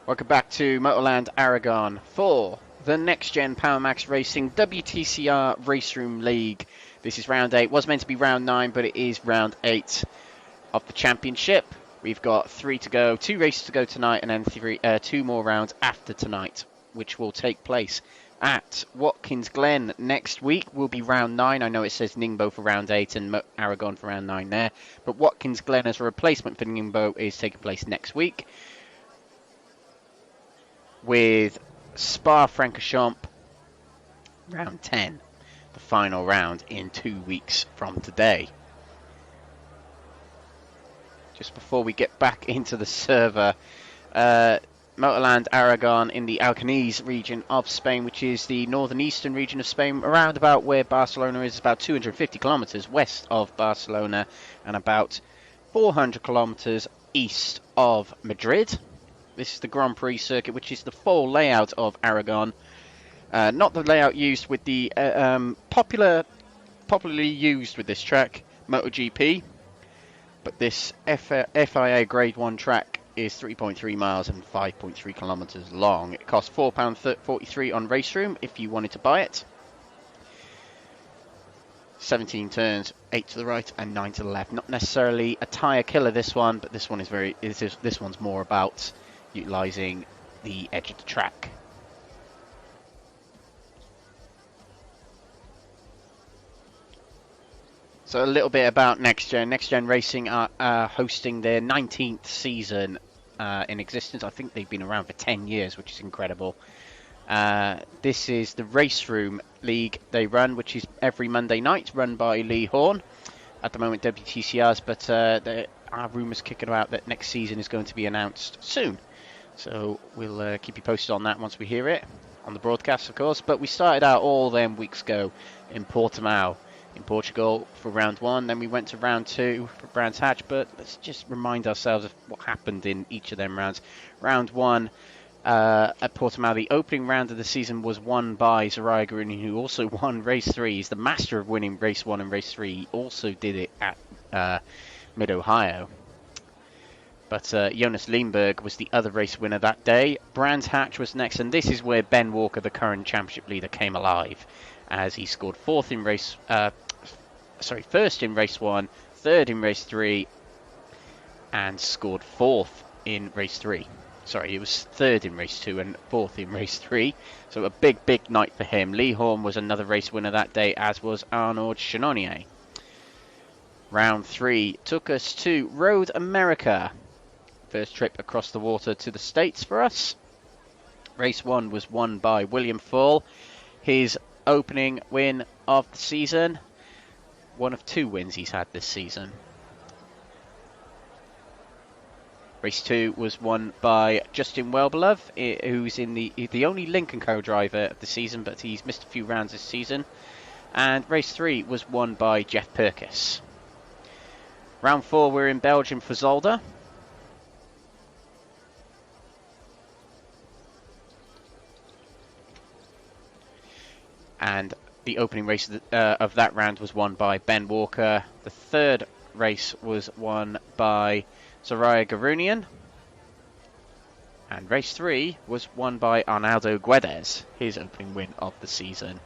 Welcome back to Motorland Aragon for the Next Gen Power Max Racing WTCR Raceroom League. This is round 8. Was meant to be round 9, but it is round 8 of the championship. We've got 3 to go, 2 races to go tonight, and then 2 more rounds after tonight, which will take place at Watkins Glen next week will be round 9. I know it says Ningbo for round 8 and Aragon for round 9 there, but Watkins Glen as a replacement for Ningbo is taking place next week, with Spa-Francorchamps round 10, the final round in 2 weeks from today. Just before we get back into the server, Motorland Aragon in the Alcanese region of Spain, which is the northern eastern region of Spain, around about where Barcelona is, about 250 kilometers west of Barcelona and about 400 kilometers east of Madrid. This is the Grand Prix circuit, which is the full layout of Aragon, not the layout used with the popularly used with this track, Moto GP, but this FIA Grade 1 track is 3.3 miles and 5.3 kilometers long. It costs £4.43 on Raceroom if you wanted to buy it. 17 turns, 8 to the right and 9 to the left. Not necessarily a tyre killer, this one, but this one is this one's more about utilising the edge of the track. So a little bit about NXTGEN. NXTGEN Racing are hosting their 19th season in existence. I think they've been around for 10 years, which is incredible. This is the Raceroom League they run, which is every Monday night, run by Lee Horne. At the moment, WTCRs, but there are rumours kicking about that next season is going to be announced soon. So we'll keep you posted on that once we hear it, on the broadcast, of course. But we started out all them weeks ago in Portimao, in Portugal for round 1, then we went to round 2 for Brands Hatch, but let's just remind ourselves of what happened in each of them rounds. Round 1 at Portimao, the opening round of the season was won by Zhirayr Gurunyan, who also won race 3. He's the master of winning race 1 and race 3. He also did it at Mid-Ohio. But Jonas Lindberg was the other race winner that day. Brands Hatch was next, and this is where Ben Walker, the current championship leader, came alive, as he scored first in race 1, third in race 3, and scored 4th in race 3. Sorry, he was third in race 2 and 4th in race 3. So a big night for him. Lee Horne was another race winner that day, as was Arnaud Chenonnier. Round 3 took us to Road America. First trip across the water to the States for us. Race 1 was won by William Fall. His opening win of the season. One of 2 wins he's had this season. Race 2 was won by Justin Wellbeloved, who's in the only Lincoln co-driver of the season, but he's missed a few rounds this season. And race 3 was won by Jeff Purkis. Round 4 we're in Belgium for Zolder. And the opening race of that round was won by Ben Walker. The third race was won by Zhirayr Gurunyan. And race 3 was won by Arnaldo Guedes, his opening win of the season.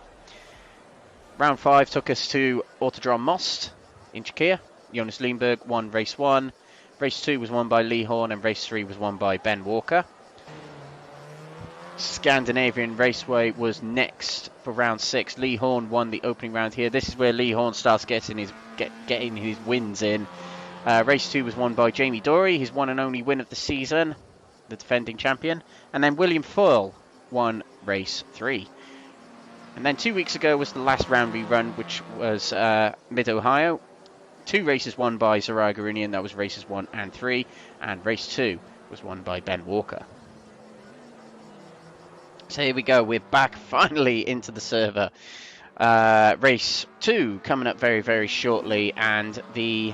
Round 5 took us to Autodrome Most in Czechia. Jonas Lindberg won race 1. Race 2 was won by Lee Horne, and race 3 was won by Ben Walker. Scandinavian Raceway was next for round 6. Lee Horne won the opening round here. This is where Lee Horne starts getting his wins in. Race 2 was won by Jamie Dory, his one and only win of the season, the defending champion. And then William Full won race 3. And then 2 weeks ago was the last round we run, which was Mid-Ohio. 2 races won by Zhirayr Gurunyan, that was races 1 and 3. And race 2 was won by Ben Walker. So here we go, we're back finally into the server. Race 2 coming up very shortly, and the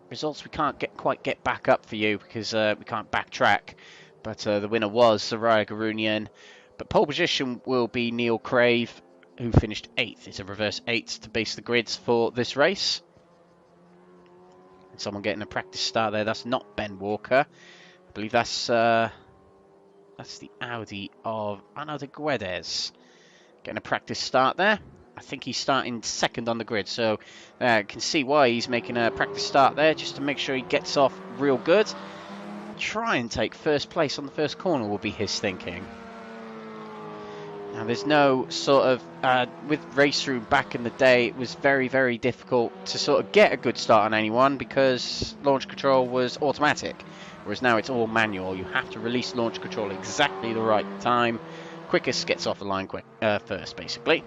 results we can't quite get back up for you because we can't backtrack. But the winner was Zhirayr Gurunyan. But pole position will be Neil Crave, who finished 8th. It's a reverse 8th to base the grids for this race. And someone getting a practice start there, that's not Ben Walker. I believe that's the Audi of Arnaldo Guedes. Getting a practice start there. I think he's starting 2nd on the grid, so can see why he's making a practice start there, just to make sure he gets off real good. try and take first place on the first corner, will be his thinking. Now, there's no sort of, with Raceroom back in the day, it was very, very difficult to sort of get a good start on anyone because launch control was automatic, whereas now it's all manual. You have to release launch control exactly the right time. Quickest gets off the line first, basically.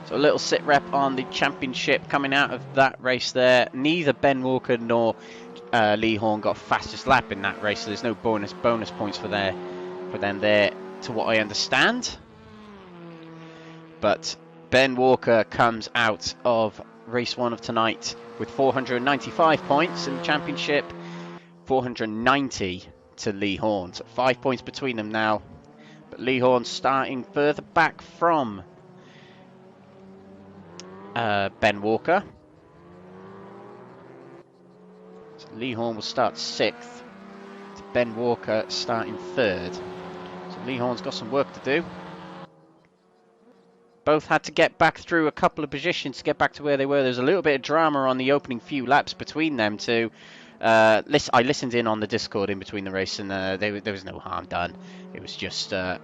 So a little sit rep on the championship coming out of that race there. Neither Ben Walker nor Lee Horne got fastest lap in that race, so there's no bonus points for them there, to what I understand. But Ben Walker comes out of race 1 of tonight with 495 points in the championship, 490 to Lee Horne, so 5 points between them now. But Lee Horne starting further back from Ben Walker. So Lee Horne will start 6th, to Ben Walker starting 3rd. So Lee Horne's got some work to do. Both had to get back through a couple of positions to get back to where they were. There's a little bit of drama on the opening few laps between them two. I listened in on the Discord in between the race, and there was no harm done. It was just a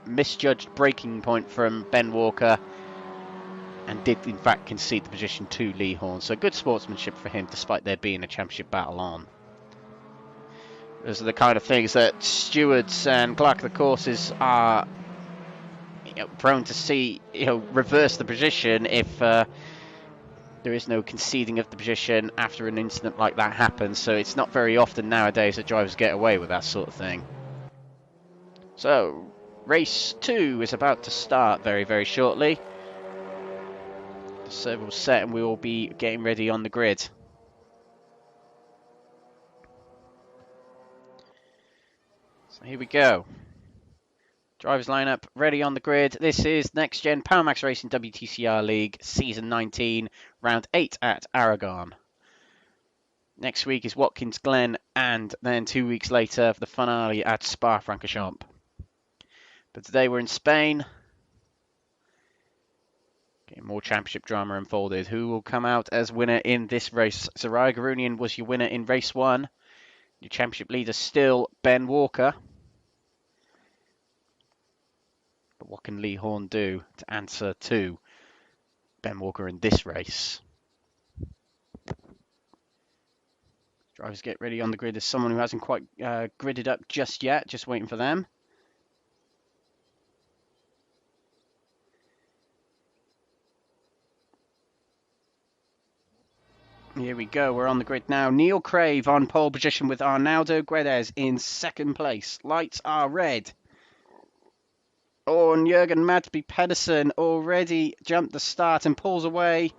misjudged braking point from Ben Walker, and did in fact concede the position to Lee Horne. So good sportsmanship for him, despite there being a championship battle on. Those are the kind of things that stewards and clerk of the courses are prone to see, reverse the position if there is no conceding of the position after an incident like that happens. So it's not very often nowadays that drivers get away with that sort of thing. So race 2 is about to start very, very shortly. The server will set and we will be getting ready on the grid. So here we go. Drivers lineup ready on the grid. This is Next Gen Power Max Racing WTCR League Season 19, Round 8 at Aragon. Next week is Watkins Glen, and then 2 weeks later for the finale at Spa-Francorchamps. But today we're in Spain. Getting more championship drama unfolded. Who will come out as winner in this race? Zhirayr Gurunyan was your winner in race 1. Your championship leader still Ben Walker. But what can Lee Horne do to answer to Ben Walker in this race? Drivers get ready on the grid. There's someone who hasn't quite gridded up just yet, just waiting for them. Here we go, we're on the grid now. Neil Crave on pole position with Arnaldo Guedes in 2nd place. Lights are red. Oh, and Jürgen Madby Pedersen already jumped the start and pulls away.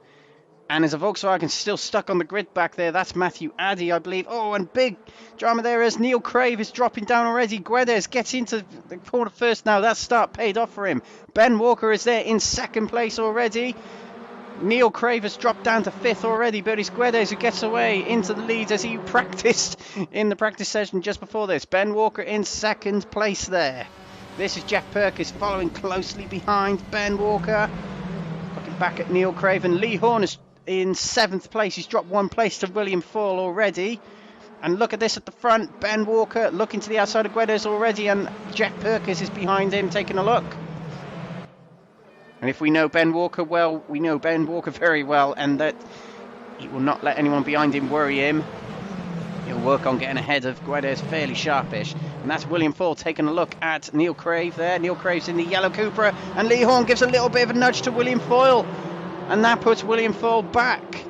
And there's a Volkswagen still stuck on the grid back there. That's Matthew Addy, I believe. Oh, and big drama there as Neil Crave is dropping down already. Guedes gets into the corner first now. That start paid off for him. Ben Walker is there in 2nd place already. Neil Crave has dropped down to 5th already, but it's Guedes who gets away into the lead as he practiced in the practice session just before this. Ben Walker in 2nd place there. This is Jeff Perkins following closely behind Ben Walker. Looking back at Neil Crave, and Lee Horne is in 7th place. He's dropped 1 place to William Fall already. And look at this at the front. Ben Walker looking to the outside of Guedes already, and Jeff Perkins is behind him taking a look. And if we know Ben Walker well, we know Ben Walker very well, and that he will not let anyone behind him worry him. He'll work on getting ahead of Guedes fairly sharpish. And that's William Fall taking a look at Neil Crave there. Neil Crave's in the yellow Cupra, and Lee Horne gives a little bit of a nudge to William Fall. And that puts William Fall back.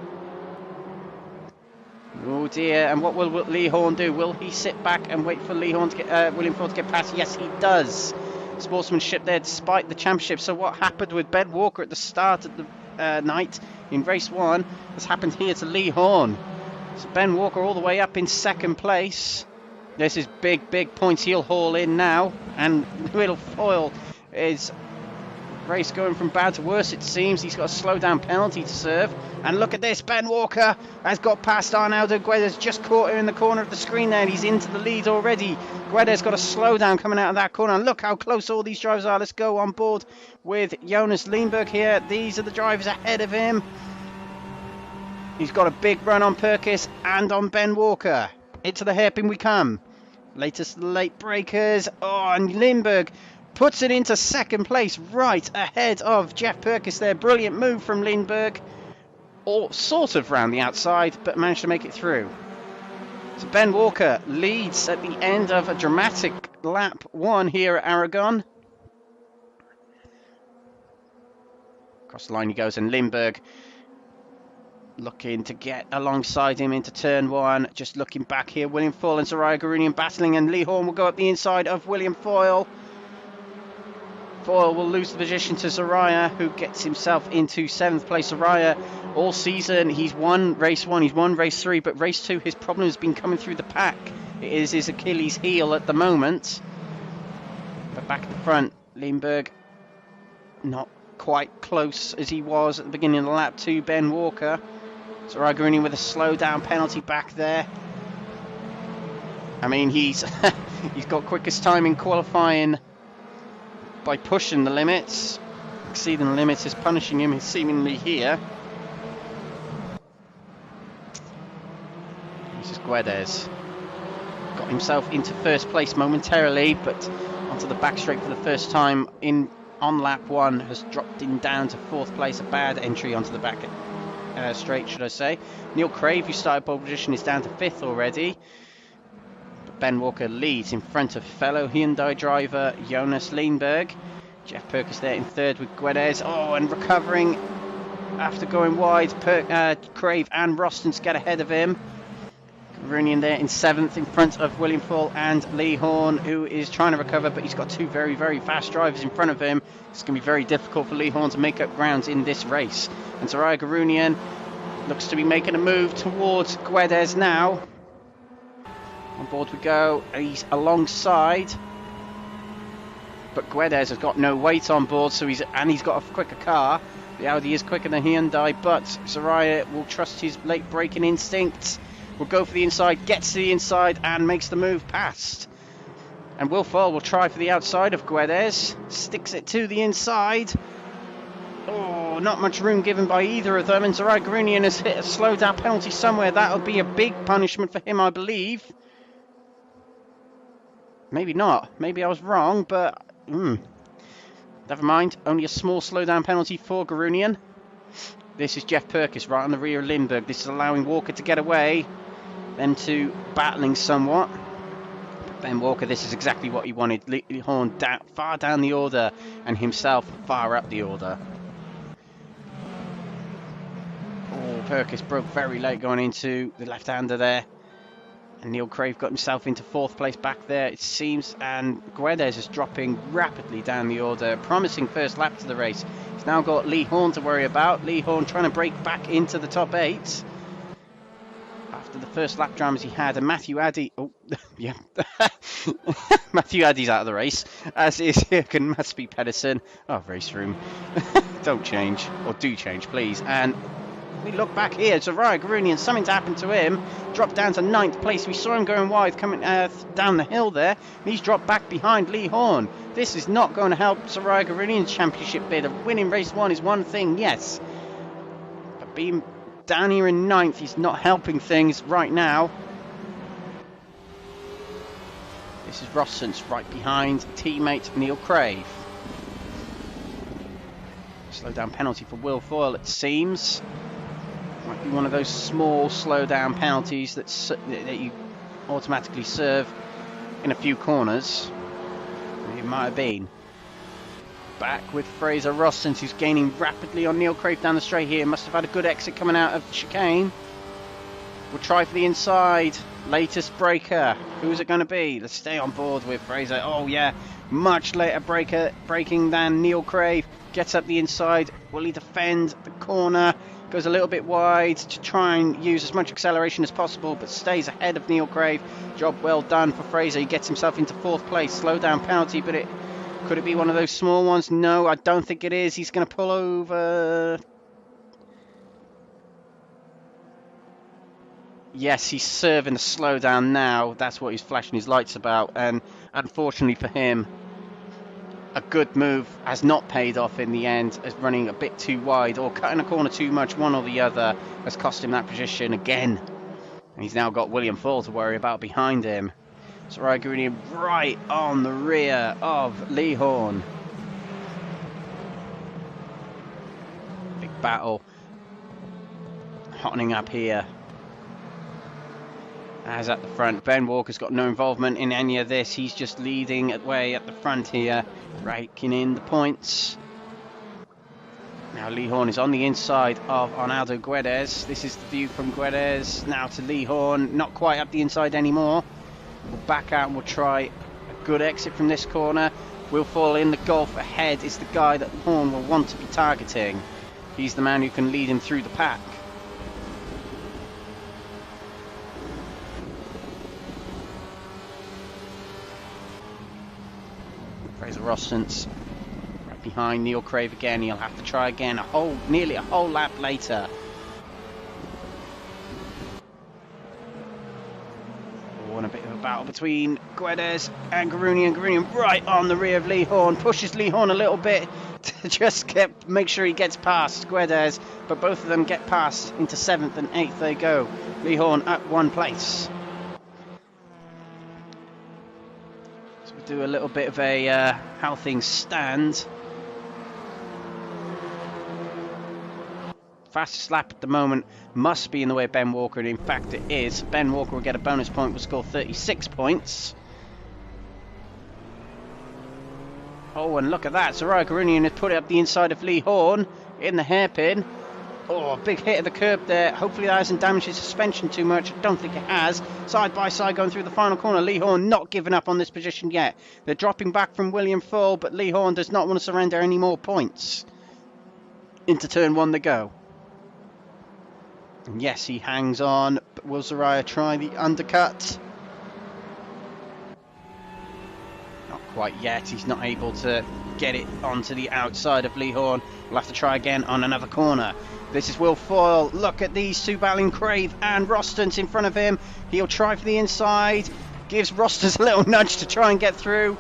Oh dear, and what will Lee Horne do? Will he sit back and wait for William Fall to get past? Yes, he does. Sportsmanship there despite the championship. So what happened with Ben Walker at the start of the night in race 1 has happened here to Lee Horne. So Ben Walker all the way up in 2nd place. This is big points he'll haul in now, and Will Foyle is race going from bad to worse, it seems. He's got a slow down penalty to serve. And look at this, Ben Walker has got past Arnaldo Guedes, just caught him in the corner of the screen there, and he's into the lead already. Guedes got a slow down coming out of that corner, and look how close all these drivers are. Let's go on board with Jonas Lindberg here. These are the drivers ahead of him. He's got a big run on Perkis and on Ben Walker. Into the hairpin we come. Latest late breakers. Oh, and Lindbergh puts it into second place, right ahead of Jeff Perkis there. Brilliant move from Lindbergh. Or sort of round the outside, but managed to make it through. So Ben Walker leads at the end of a dramatic lap 1 here at Aragon. Across the line he goes, and Lindbergh looking to get alongside him into turn 1. Just looking back here, William Foyle and Zhirayr Gurunyan battling, and Lee Horne will go up the inside of William Foyle. Foyle will lose the position to Zhirayr, who gets himself into 7th place. Zhirayr, all season, he's won race 1, he's won race 3, but race 2, his problem has been coming through the pack. It is his Achilles heel at the moment. But back at the front, Lindbergh not quite close as he was at the beginning of the lap to Ben Walker. Zhirayr Gurunyan with a slow down penalty back there. I mean, he's he's got quickest time in qualifying by pushing the limits. Exceeding the limits is punishing him seemingly here. This is Guedes. Got himself into first place momentarily, but onto the back straight for the first time on lap 1 has dropped him down to 4th place. A bad entry onto the back straight, should I say. Neil Crave, who started pole position, is down to 5th already. But Ben Walker leads in front of fellow Hyundai driver Jonas Lindbergh. Jeff Perkis there in 3rd with Guedes. Oh, and recovering after going wide. Crave and Rostons get ahead of him. Gurunyan there in 7th in front of William Foyle and Lee Horne, who is trying to recover, but he's got 2 very, very fast drivers in front of him. It's going to be very difficult for Lee Horne to make up grounds in this race. And Zhirayr Gurunyan looks to be making a move towards Guedes now. On board we go. He's alongside, but Guedes has got no weight on board, so he's got a quicker car. The Audi is quicker than Hyundai, but Zhirayr will trust his late braking instincts. Will go for the inside, gets to the inside and makes the move past. And Will Foyle will try for the outside of Guedes. Sticks it to the inside. Oh, not much room given by either of them. And Zhirayr Gurunyan has hit a slow down penalty somewhere. That'll be a big punishment for him, I believe. Maybe not. Maybe I was wrong, but never mind. Only a small slow down penalty for Gurunyan. This is Jeff Perkis right on the rear of Lindbergh. This is allowing Walker to get away. Them two battling somewhat. But Ben Walker, this is exactly what he wanted. Lee Horne far down the order and himself far up the order. Oh, Perkis broke very late going into the left-hander there. And Neil Crave got himself into 4th place back there, it seems. And Guedes is dropping rapidly down the order. Promising first lap to the race. He's now got Lee Horne to worry about. Lee Horne trying to break back into the top 8. After the first lap dramas he had. And Matthew Addy... Oh, yeah. Matthew Addy's out of the race. As is Jürgen Matsby Pedersen. Oh, Raceroom. Don't change. Or do change, please. And... we look back here, Zhirayr Gurunyan, something's happened to him. Dropped down to 9th place. We saw him going wide, coming down the hill there. He's dropped back behind Lee Horne. This is not going to help Zhirayr Gurunyan's championship bid. Winning race 1 is one thing, yes. But being down here in 9th is not helping things right now. This is Rossens right behind teammate Neil Crave. Slow down penalty for Will Foyle, it seems. Might be one of those small slow down penalties that you automatically serve in a few corners. It might have been. Back with Fraser Rossens, who's gaining rapidly on Neil Crave down the straight here. Must have had a good exit coming out of the chicane. We'll try for the inside. Latest breaker. Who's it going to be? Let's stay on board with Fraser. Oh yeah, much later braking than Neil Crave. Gets up the inside. Will he defend the corner? Goes a little bit wide to try and use as much acceleration as possible, but stays ahead of Neil Crave. Job well done for Fraser. He gets himself into 4th place. Slow down penalty, but could it be one of those small ones? No, I don't think it is. He's going to pull over. Yes, he's serving the slow down now. That's what he's flashing his lights about. And unfortunately for him, a good move has not paid off in the end, as running a bit too wide or cutting a corner too much, one or the other, has cost him that position again. And he's now got William Fall to worry about behind him. Zhirayr Gurunyan right on the rear of Lee Horne. Big battle hottening up here. As at the front, Ben Walker's got no involvement in any of this. He's just leading way at the front here, raking in the points. Now Lee Horne is on the inside of Arnaldo Guedes. This is the view from Guedes. Now to Lee Horne, not quite up the inside anymore. We'll back out and we'll try a good exit from this corner. Will Fall in the Gulf ahead is the guy that Horne will want to be targeting. He's the man who can lead him through the pack. Fraser Rostance right behind Neil Crave again. He'll have to try again nearly a whole lap later. Oh, and a bit of a battle between Guedes and Gurunyan. Gurunyan right on the rear of Lee Horne, pushes Lee Horne a little bit to just make sure he gets past Guedes, but both of them get past into 7th and 8th. They go. Lee Horne up 1 place. Do a little bit of a how things stand. Fastest lap at the moment must be in the way of Ben Walker, and in fact it is. Ben Walker will get a bonus point, will score 36 points. Oh, and look at that. Zhirayr Gurunyan has put it up the inside of Lee Horne in the hairpin. Oh, a big hit of the curb there. Hopefully that hasn't damaged his suspension too much. I don't think it has. Side by side going through the final corner. Lee Horne not giving up on this position yet. They're dropping back from William Fall, but Lee Horne does not want to surrender any more points. Into turn 1 they go. And yes, he hangs on. But will Zhirayr try the undercut? Not quite yet. He's not able to get it onto the outside of Lee Horne. We'll have to try again on another corner. This is Will Foyle. Look at these two battling, Crave and Rostance in front of him. He'll try for the inside. Gives Rostance a little nudge to try and get through.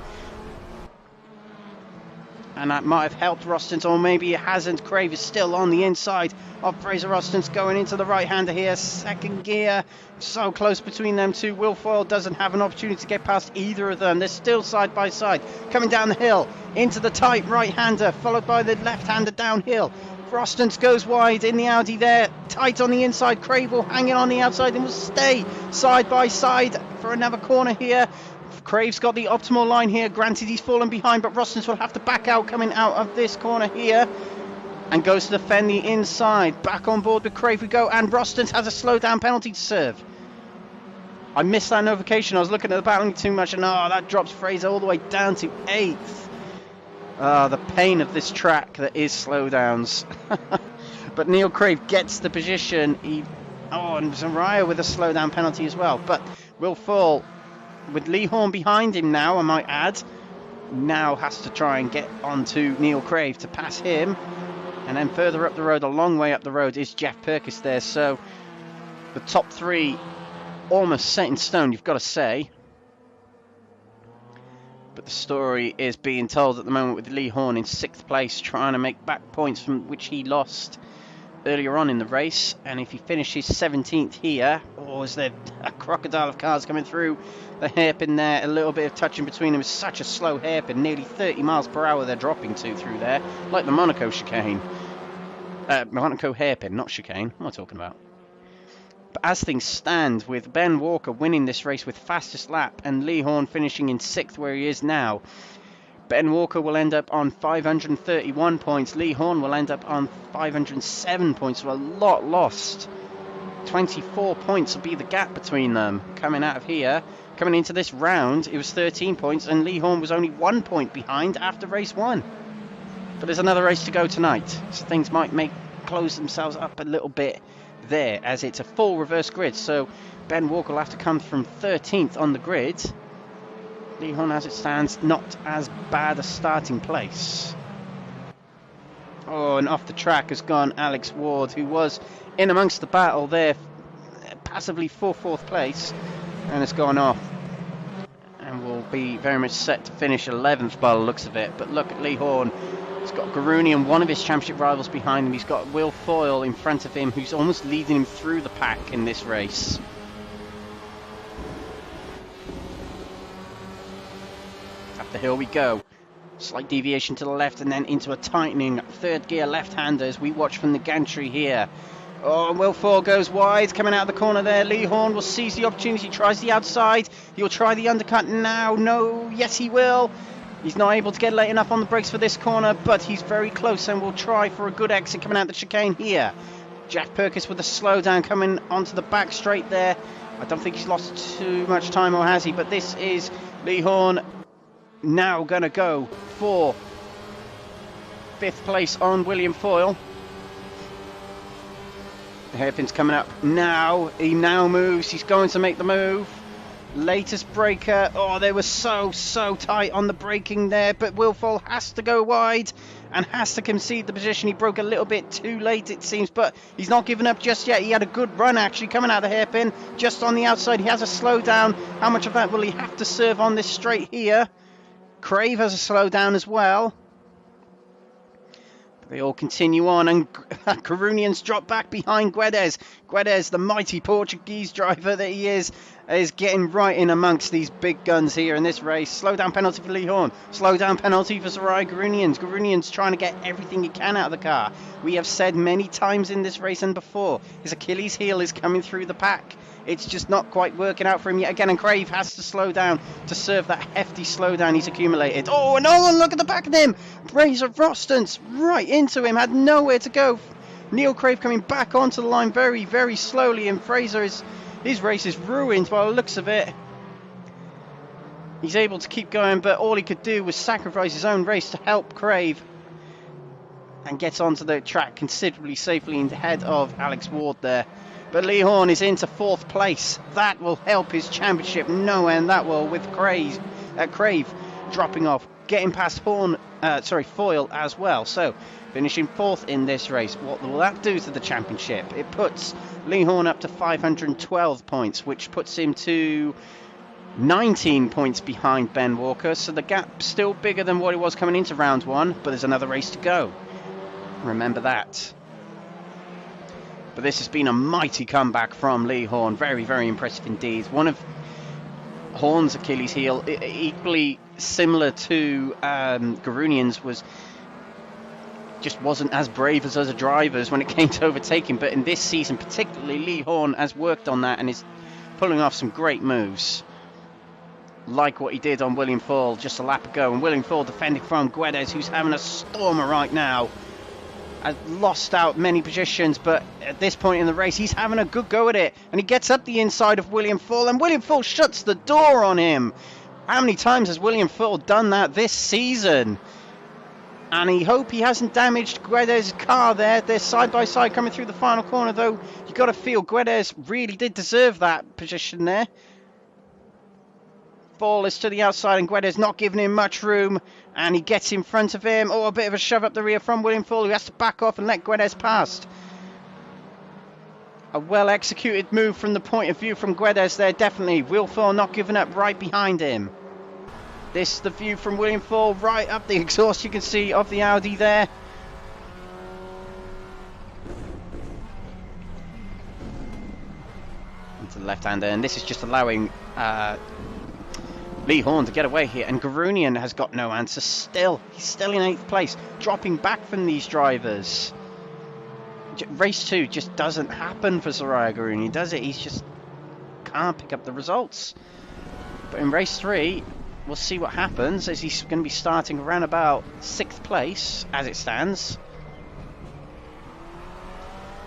And that might have helped Rostance, or maybe it hasn't. Crave is still on the inside of Fraser Rostance, going into the right-hander here. Second gear. So close between them two. Will Foyle doesn't have an opportunity to get past either of them. They're still side by side. Coming down the hill into the tight right-hander, followed by the left-hander downhill. Rostance goes wide in the Audi there, tight on the inside. Crave will hang it on the outside and will stay side by side for another corner here. Crave's got the optimal line here. Granted, he's fallen behind, but Rostance will have to back out coming out of this corner here and goes to defend the inside. Back on board with Crave we go, and Rostance has a slowdown penalty to serve. I missed that notification. I was looking at the battling too much, and that drops Fraser all the way down to 8th. The pain of this track that is slowdowns. But Neil Crave gets the position. And Zhirayr with a slowdown penalty as well. But Will Fall, with Lee Horne behind him now, I might add, now has to try and get onto Neil Crave to pass him. And then further up the road, a long way up the road, is Jeff Purkis there. So the top 3 almost set in stone, you've got to say. But the story is being told at the moment with Lee Horne in 6th place, trying to make back points from which he lost earlier on in the race. And if he finishes 17th here, is there a crocodile of cars coming through the hairpin there? A little bit of touching between them. It's such a slow hairpin, nearly 30 miles per hour they're dropping to through there, like the Monaco chicane. Monaco hairpin, not chicane. What am I talking about? But as things stand, with Ben Walker winning this race with fastest lap and Lee Horne finishing in 6th where he is now, Ben Walker will end up on 531 points. Lee Horne will end up on 507 points, so a lot lost. 24 points will be the gap between them coming out of here. Coming into this round, it was 13 points, and Lee Horne was only 1 point behind after race 1. But there's another race to go tonight, so things might close themselves up a little bit there, as it's a full reverse grid. So Ben Walker will have to come from 13th on the grid. Lee Horne, as it stands, not as bad a starting place. And off the track has gone Alex Ward, who was in amongst the battle there, passively for 4th place, and has gone off and will be very much set to finish 11th by the looks of it. But look at Lee Horne. He's got Gurunyan, one of his championship rivals, behind him. He's got Will Foyle in front of him, who's almost leading him through the pack in this race. Up the hill we go. Slight deviation to the left and then into a tightening third gear left-hander as we watch from the gantry here. Oh, Will Foyle goes wide, coming out of the corner there. Lee Horne will seize the opportunity, tries the outside. He'll try the undercut now. No, yes he will. He's not able to get late enough on the brakes for this corner, but he's very close and will try for a good exit coming out the chicane here. Jack Purkis with a slowdown coming onto the back straight there. I don't think he's lost too much time, or has he? But this is Lee Horne now going to go for 5th place on William Foyle. The hairpin's coming up now. He now moves. He's going to make the move. Latest breaker. Oh, they were so tight on the braking there. But Will Foyle has to go wide and has to concede the position. He broke a little bit too late, it seems. But he's not giving up just yet. He had a good run, actually, coming out of the hairpin. Just on the outside, he has a slowdown. How much of that will he have to serve on this straight here? Crave has a slowdown as well. They all continue on, and Gurunyan's dropped back behind Guedes. Guedes, the mighty Portuguese driver that he is getting right in amongst these big guns here in this race. Slowdown penalty for Lee Horne. Slowdown penalty for Zhirayr Gurunyan. Gurunyan's trying to get everything he can out of the car. We have said many times in this race and before, his Achilles heel is coming through the pack. It's just not quite working out for him yet again, and Crave has to slow down to serve that hefty slowdown he's accumulated. Oh, and oh, look at the back of him! Fraser Rostance right into him, had nowhere to go. Neil Crave coming back onto the line very slowly, and Fraser his race is ruined by the looks of it. He's able to keep going, but all he could do was sacrifice his own race to help Crave, and gets onto the track considerably safely ahead of Alex Ward there. But Lee Horne is into 4th place. That will help his championship no end, that will, with Crave dropping off, getting past Foyle as well. So, finishing 4th in this race. What will that do to the championship? It puts Lee Horne up to 512 points, which puts him to 19 points behind Ben Walker. So the gap's still bigger than what it was coming into round 1, but there's another race to go. Remember that. But this has been a mighty comeback from Lee Horne. Very impressive indeed. One of Horne's Achilles heel, equally similar to Gurunyan's, wasn't as brave as other drivers when it came to overtaking. But in this season particularly, Lee Horne has worked on that and is pulling off some great moves, like what he did on William Foyle just a lap ago. And William Foyle defending from Guedes, who's having a stormer right now. Has lost out many positions, but at this point in the race he's having a good go at it, and he gets up the inside of William Foyle, and William Foyle shuts the door on him. How many times has William Foyle done that this season? And he hope he hasn't damaged Guedes' car there. They're side by side coming through the final corner, though you got to feel Guedes really did deserve that position there. Foyle is to the outside and Guedes not giving him much room, and he gets in front of him. Oh, a bit of a shove up the rear from William Foyle, who has to back off and let Guedes past. A well executed move from the point of view from Guedes there, definitely. Will Foyle not giving up right behind him. This is the view from William Foyle right up the exhaust, you can see, of the Audi there. Into the left-hander, and this is just allowing Lee Horne to get away here, and Gurunyan has got no answer still. He's still in 8th place, dropping back from these drivers. Race 2 just doesn't happen for Zhirayr Gurunyan, does it? He's just can't pick up the results. But in race 3, we'll see what happens, as he's going to be starting around about 6th place as it stands.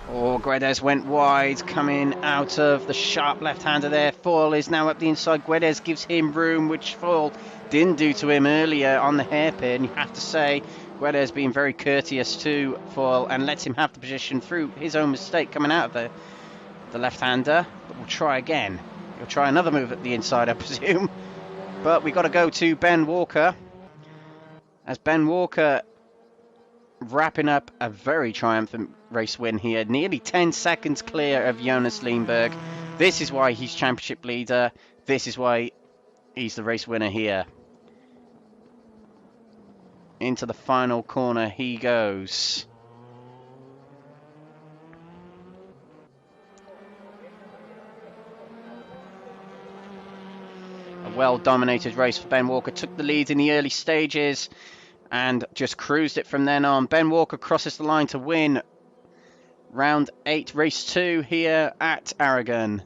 Oh, Guedes went wide, coming out of the sharp left-hander there. Foyle is now up the inside. Guedes gives him room, which Foyle didn't do to him earlier on the hairpin. You have to say, Guedes being very courteous to Foyle and lets him have the position through his own mistake coming out of the left-hander. But we'll try again. He'll try another move at the inside, I presume. But we've got to go to Ben Walker, as Ben Walker wrapping up a very triumphant race win here, nearly 10 seconds clear of Jonas Lindberg. This is why he's championship leader. This is why He's the race winner here. Into the final corner he goes. A well-dominated race for Ben Walker. Took the lead in the early stages and just cruised it from then on. Ben Walker crosses the line to win round 8, race 2 here at Aragon.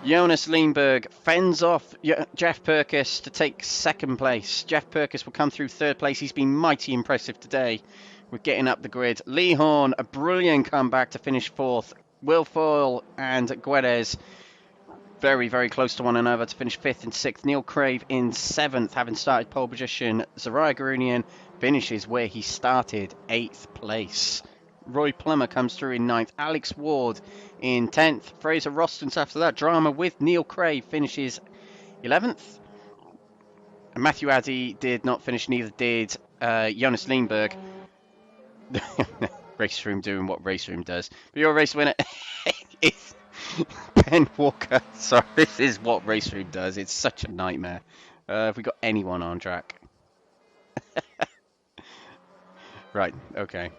Jonas Lindberg fends off Jeff Purkis to take 2nd place. Jeff Purkis will come through 3rd place. He's been mighty impressive today with getting up the grid. Lee Horne, a brilliant comeback to finish 4th. Will Foyle and Guedes very, very close to one another to finish 5th and 6th. Neil Crave in 7th, having started pole position. Zhirayr Gurunyan finishes where he started, 8th place. Roy Plummer comes through in 9th. Alex Ward in 10th. Fraser Rostons after that drama with Neil Crave finishes 11th. And Matthew Addy did not finish, neither did Jonas Lindberg. Raceroom doing what Raceroom does. But your race winner is Ben Walker. Sorry, this is what Raceroom does. It's such a nightmare. Have we got anyone on track? Right, okay.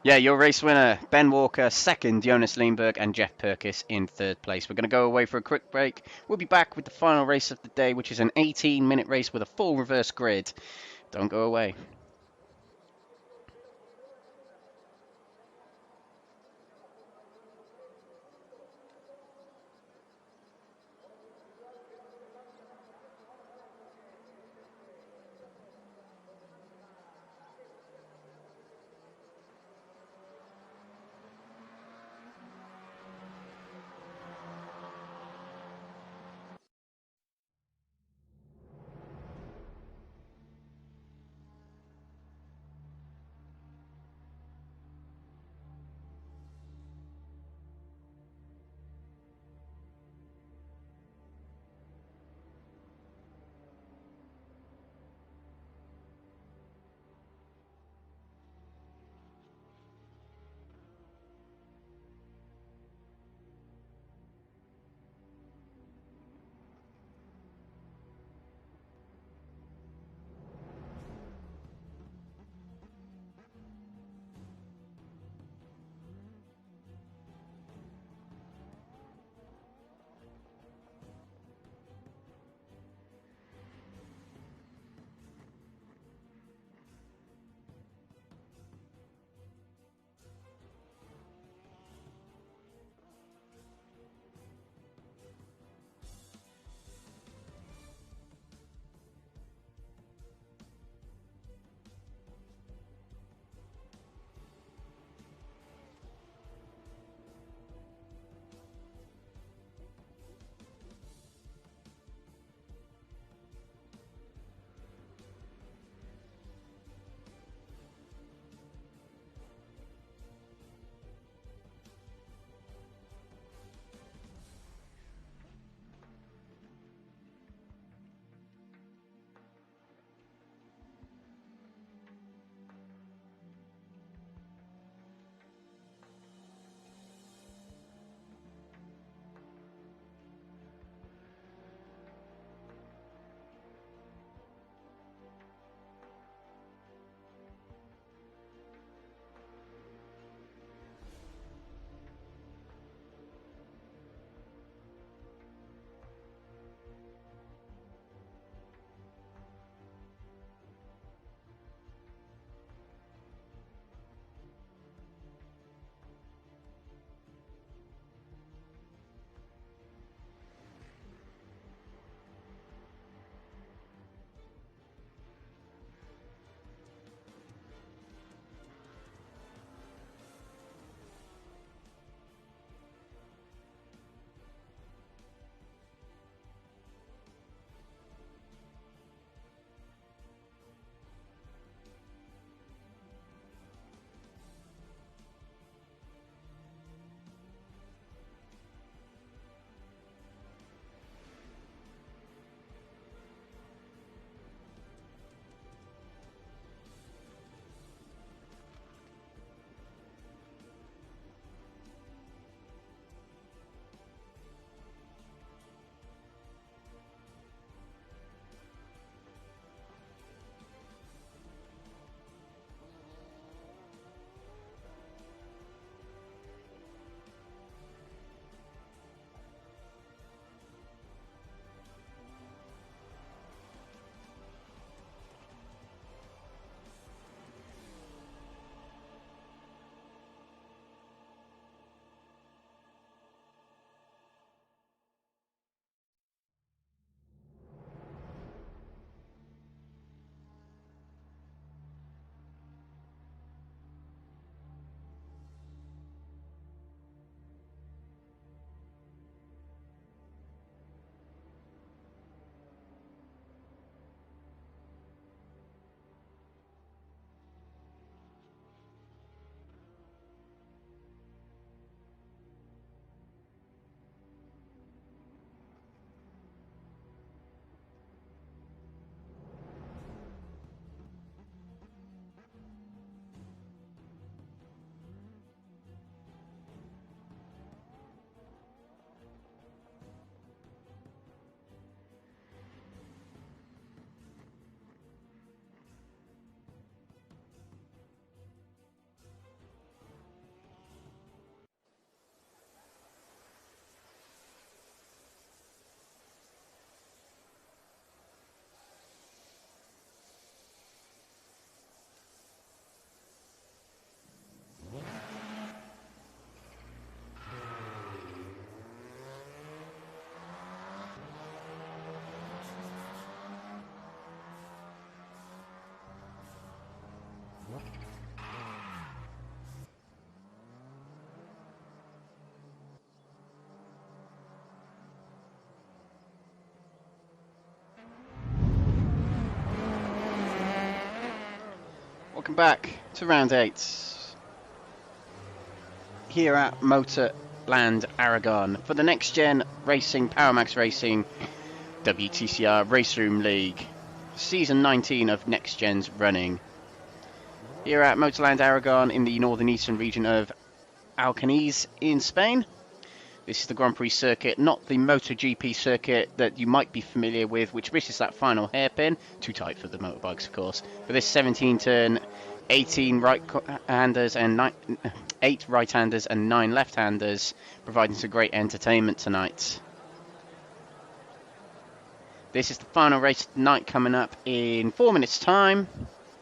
Yeah, your race winner, Ben Walker, 2nd, Jonas Lindberg, and Jeff Purkis in 3rd place. We're going to go away for a quick break. We'll be back with the final race of the day, which is an 18-minute race with a full reverse grid. Don't go away. Welcome back to round 8 here at Motor Land Aragon for the Next Gen Racing Powermax Racing WTCR Raceroom League, Season 19 of Next Gen's running. Here at Motorland Aragon in the northern eastern region of Alcañiz in Spain. This is the Grand Prix circuit, not the Moto GP circuit that you might be familiar with, which misses that final hairpin. Too tight for the motorbikes, of course. But this 17-turn, 18 right-handers and 8 right-handers and 9 left-handers, providing some great entertainment tonight. This is the final race of the night, coming up in 4 minutes' time.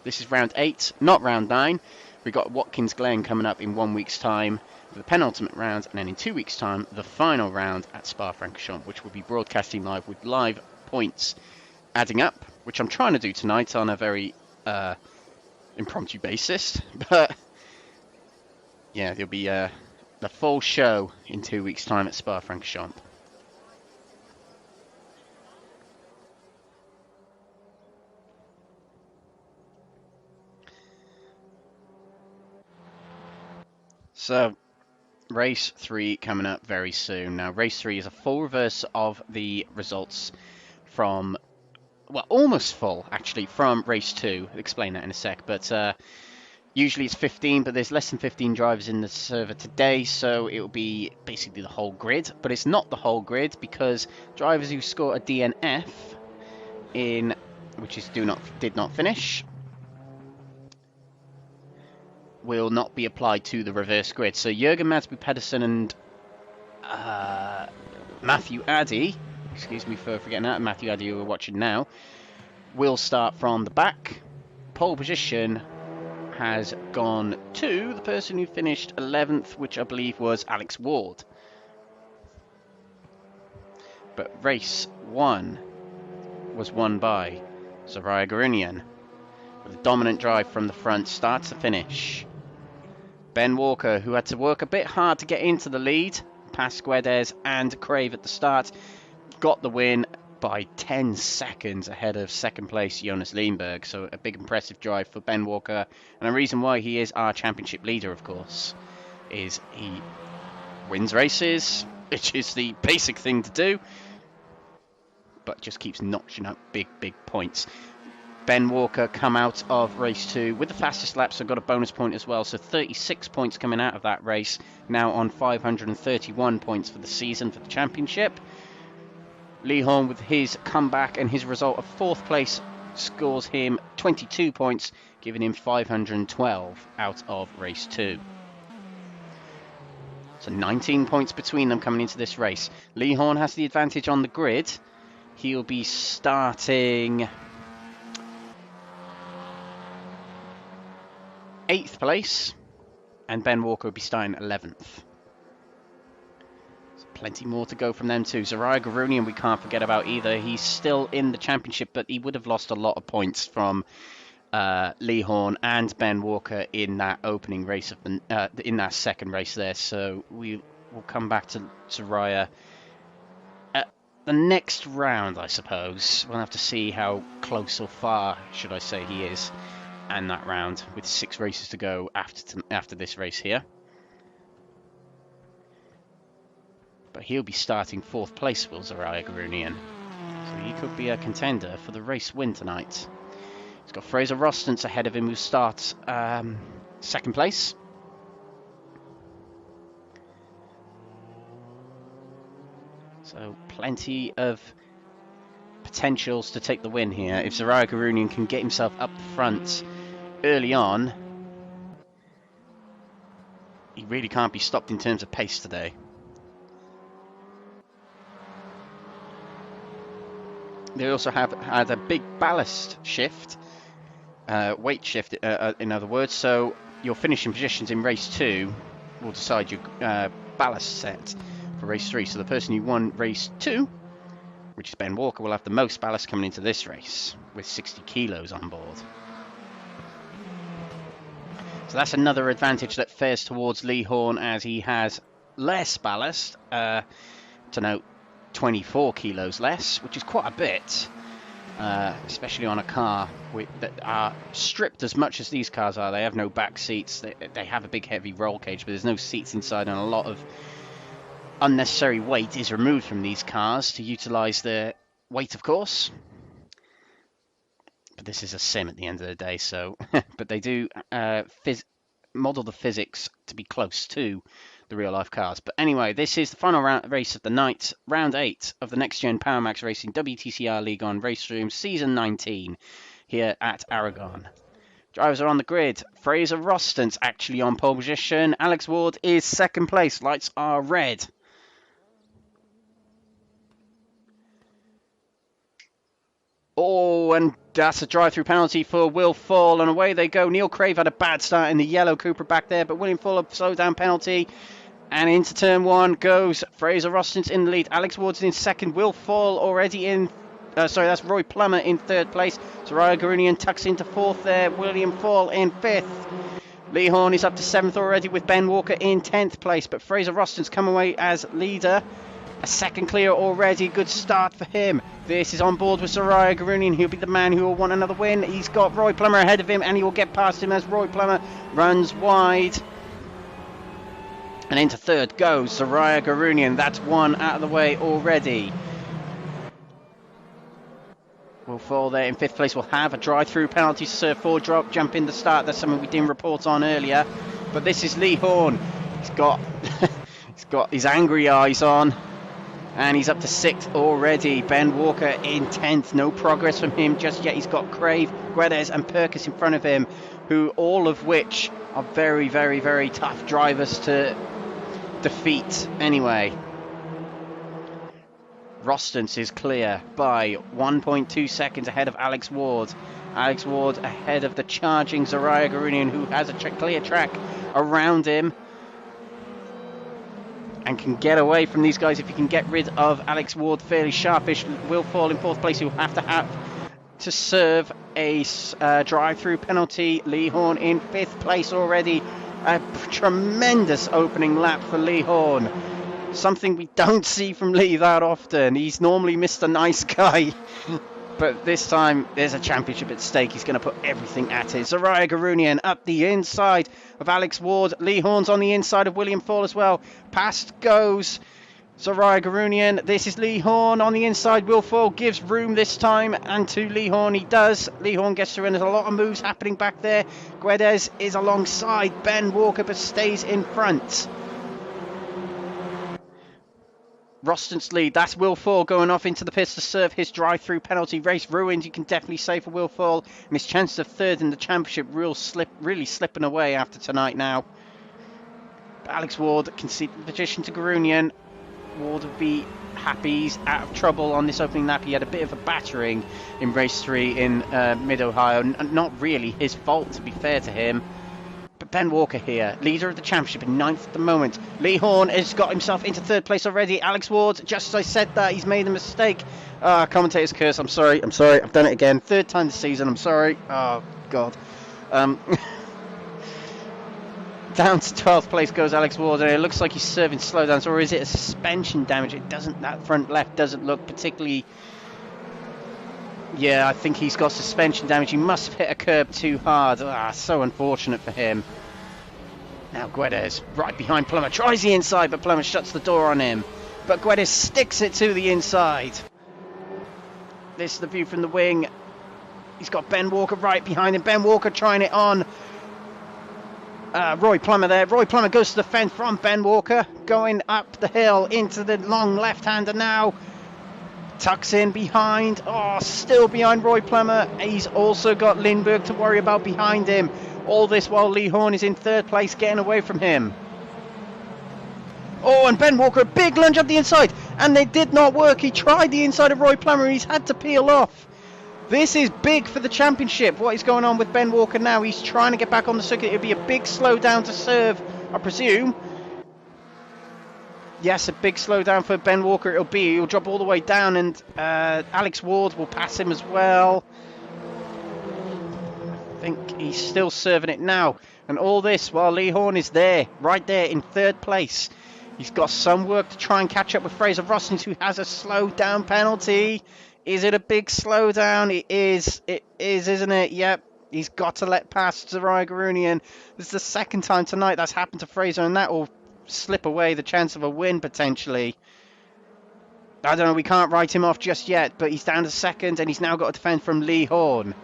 This is round 8, not round 9. We've got Watkins Glen coming up in 1 week's time for the penultimate round, and then in 2 weeks' time, the final round at Spa-Francorchamps, which will be broadcasting live with live points adding up, which I'm trying to do tonight on a very impromptu basis. But yeah, there'll be the full show in 2 weeks' time at Spa-Francorchamps. So, race 3 coming up very soon. Now, race 3 is a full reverse of the results from, well, almost full, actually, from race 2. I'll explain that in a sec. But usually it's 15, but there's less than 15 drivers in the server today, so it will be basically the whole grid. But it's not the whole grid, because drivers who score a DNF, which is did not finish, will not be applied to the reverse grid. So Jürgen Madsby Pedersen and Matthew Addy, excuse me for forgetting that, Matthew Addy, who we're watching now, will start from the back. Pole position has gone to the person who finished 11th, which I believe was Alex Ward. But race 1 was won by Zhirayr Gurunyan with a dominant drive from the front, start to finish. Ben Walker, who had to work a bit hard to get into the lead, past Guedes and Crave at the start, got the win by 10 seconds ahead of second place Jonas Lindberg. So a big impressive drive for Ben Walker, and a reason why he is our championship leader, of course, is he wins races, which is the basic thing to do, but just keeps notching up big points. Ben Walker come out of race 2 with the fastest lap, so got a bonus point as well. So 36 points coming out of that race, now on 531 points for the season for the championship. Lee Horne, with his comeback and his result of 4th place, scores him 22 points, giving him 512 out of race 2. So 19 points between them coming into this race. Lee Horne has the advantage on the grid. He'll be starting 8th place, and Ben Walker will be starting 11th. So plenty more to go from them too. Zhirayr Gurunyan we can't forget about either. He's still in the championship, but he would have lost a lot of points from Lee Horne and Ben Walker in that opening race of in that second race there. So we will come back to Zhirayr at the next round, I suppose. We'll have to see how close or far, should I say, he is. And that round, with 6 races to go after this race here. But he'll be starting 4th place, will Zhirayr Gurunyan. So he could be a contender for the race win tonight. He's got Fraser Rostance ahead of him, who starts 2nd place. So plenty of potentials to take the win here. If Zhirayr Gurunyan can get himself up the front early on, he really can't be stopped in terms of pace today. They also have had a big ballast shift, weight shift in other words, so your finishing positions in race 2 will decide your ballast set for race 3. So the person who won race 2, which is Ben Walker, will have the most ballast coming into this race, with 60 kilos on board. So that's another advantage that fares towards Lee Horne, as he has less ballast, to note 24 kilos less, which is quite a bit. especially on a car that are stripped as much as these cars are. They have no back seats. They have a big heavy roll cage, but there's no seats inside, and a lot of unnecessary weight is removed from these cars to utilize their weight, of course. But this is a sim at the end of the day, so but they do model the physics to be close to the real life cars. But anyway, this is the final race of the night, round 8 of the Next Gen Power Max Racing WTCR League on Raceroom Season 19 here at Aragon. Drivers are on the grid. Fraser Roston's actually on pole position. Alex Ward is second place. Lights are red. Oh, and that's a drive-through penalty for Will Fall, and away they go. Neil Crave had a bad start in the yellow Cooper back there, but William Fall, a slow-down penalty. And into turn 1 goes Fraser Roston's in the lead. Alex Ward's in second. Will Fall already in... sorry, that's Roy Plummer in third place. Zhirayr Gurunyan tucks into fourth there. William Fall in fifth. Lee Horne is up to seventh already with Ben Walker in 10th place, but Fraser Roston's come away as leader. A second clear already. Good start for him. This is on board with Zhirayr Gurunyan. He'll be the man who will want another win. He's got Roy Plummer ahead of him, and he will get past him as Roy Plummer runs wide. And into third goes Zhirayr Gurunyan. That's one out of the way already. Will Fall there in fifth place. Will have a drive-through penalty to serve for. Jump in the start. That's something we didn't report on earlier. But this is Lee Horne. He's got he's got his angry eyes on. And he's up to 6th already. Ben Walker in 10th. No progress from him just yet. He's got Crave, Guedes and Perkis in front of him, who all of which are very, very, very tough drivers to defeat anyway. Roston's is clear by 1.2 seconds ahead of Alex Ward. Alex Ward ahead of the charging Zhirayr Gurunyan, who has a clear track around him and can get away from these guys if he can get rid of Alex Ward fairly sharpish. Will Fall in fourth place. He'll have to serve a drive-through penalty. Lee Horne in fifth place already. A tremendous opening lap for Lee Horne. Something we don't see from Lee that often. He's normally Mr. Nice Guy. But this time, there's a championship at stake. He's going to put everything at it. Zhirayr Gurunyan up the inside of Alex Ward. Lee Horne's on the inside of William Fall as well. Past goes Zhirayr Gurunyan. This is Lee Horne on the inside. Will Fall gives room this time, and to Lee Horne he does. Lee Horne gets through, and there's a lot of moves happening back there. Guedes is alongside Ben Walker, but stays in front. Roston's lead, that's Will Fall going off into the pits to serve his drive-through penalty. Race ruined, you can definitely say, for Will Fall. And his chances of third in the championship really slipping away after tonight now. But Alex Ward conceded the position to Gurunyan. Ward would be happy. He's out of trouble on this opening lap. He had a bit of a battering in race 3 in mid-Ohio. Not really his fault, to be fair to him. But Ben Walker here, leader of the championship in 9th at the moment. Lee Horne has got himself into 3rd place already. Alex Ward, just as I said that, he's made a mistake. Commentator's curse, I'm sorry, I've done it again. 3rd time this season, I'm sorry. Oh, God. Down to 12th place goes Alex Ward, and it looks like he's serving slowdowns, or is it a suspension damage? It doesn't, that front left doesn't look particularly... Yeah, I think he's got suspension damage. He must have hit a curb too hard. So unfortunate for him. Now Guedes, right behind Plummer, tries the inside, but Plummer shuts the door on him. But Guedes sticks it to the inside. This is the view from the wing. He's got Ben Walker right behind him. Ben Walker trying it on Roy Plummer there. Roy Plummer goes to the fence from Ben Walker, going up the hill into the long left-hander now. Tucks in behind. Still behind Roy Plummer. He's also got Lindbergh to worry about behind him. All this while Lee Horne is in 3rd place, getting away from him. And Ben Walker, a big lunge up the inside, and they did not work. He tried the inside of Roy Plummer, and he's had to peel off. This is big for the championship. What is going on with Ben Walker now? He's trying to get back on the circuit. It'll be a big slowdown to serve, I presume. Yes, a big slowdown for Ben Walker it'll be. He'll drop all the way down, and Alex Ward will pass him as well. I think he's still serving it now. And all this while Lee Horne is there, right there in 3rd place. He's got some work to try and catch up with Fraser Roston, who has a slow down penalty Is it a big slowdown? It is, isn't it? Yep. He's got to let past Zhirayr Gurunyan. This is the second time tonight that's happened to Fraser, and that will slip away the chance of a win, potentially. I don't know, we can't write him off just yet, but he's down to second, and he's now got to defend from Lee Horne.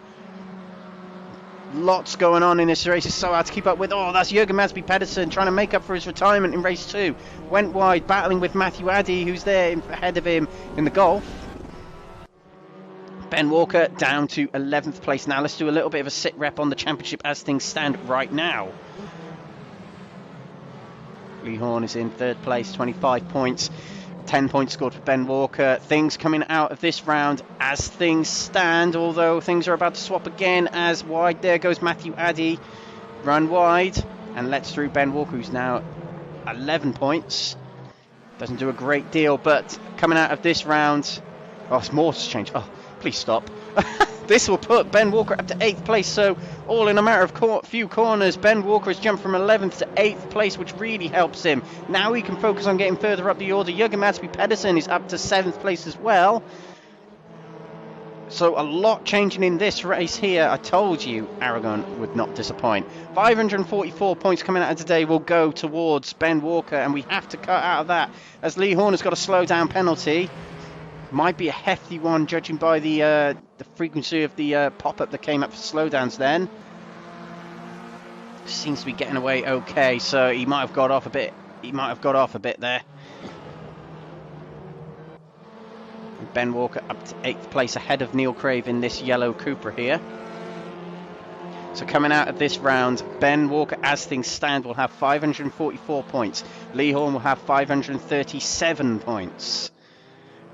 Lots going on in this race. It's so hard to keep up with. Oh, that's Jürgen Madsby Pedersen trying to make up for his retirement in race 2. Went wide, battling with Matthew Addy, who's there ahead of him in the Golf. Ben Walker down to 11th place now. Let's do a little bit of a sit rep on the championship as things stand right now. Lee Horne is in 3rd place, 25 points. 10 points scored for Ben Walker. Things coming out of this round as things stand, although things are about to swap again as wide there goes Matthew Addy. Run wide and lets through Ben Walker, who's now 11 points. Doesn't do a great deal, but coming out of this round... Oh, it's more to change. Oh, please stop. This will put Ben Walker up to 8th place, so all in a matter of few corners, Ben Walker has jumped from 11th to 8th place, which really helps him. Now he can focus on getting further up the order. Jürgen Madsby Pedersen is up to 7th place as well. So a lot changing in this race here. I told you Aragon would not disappoint. 544 points coming out of today will go towards Ben Walker, and we have to cut out of that as Lee Horne has got a slow down penalty. Might be a hefty one, judging by the frequency of the pop-up that came up for slowdowns then. Seems to be getting away okay, so he might have got off a bit. He might have got off a bit there. Ben Walker up to 8th place ahead of Neil Crave in this yellow Cupra here. So coming out of this round, Ben Walker, as things stand, will have 544 points. Lee Horne will have 537 points.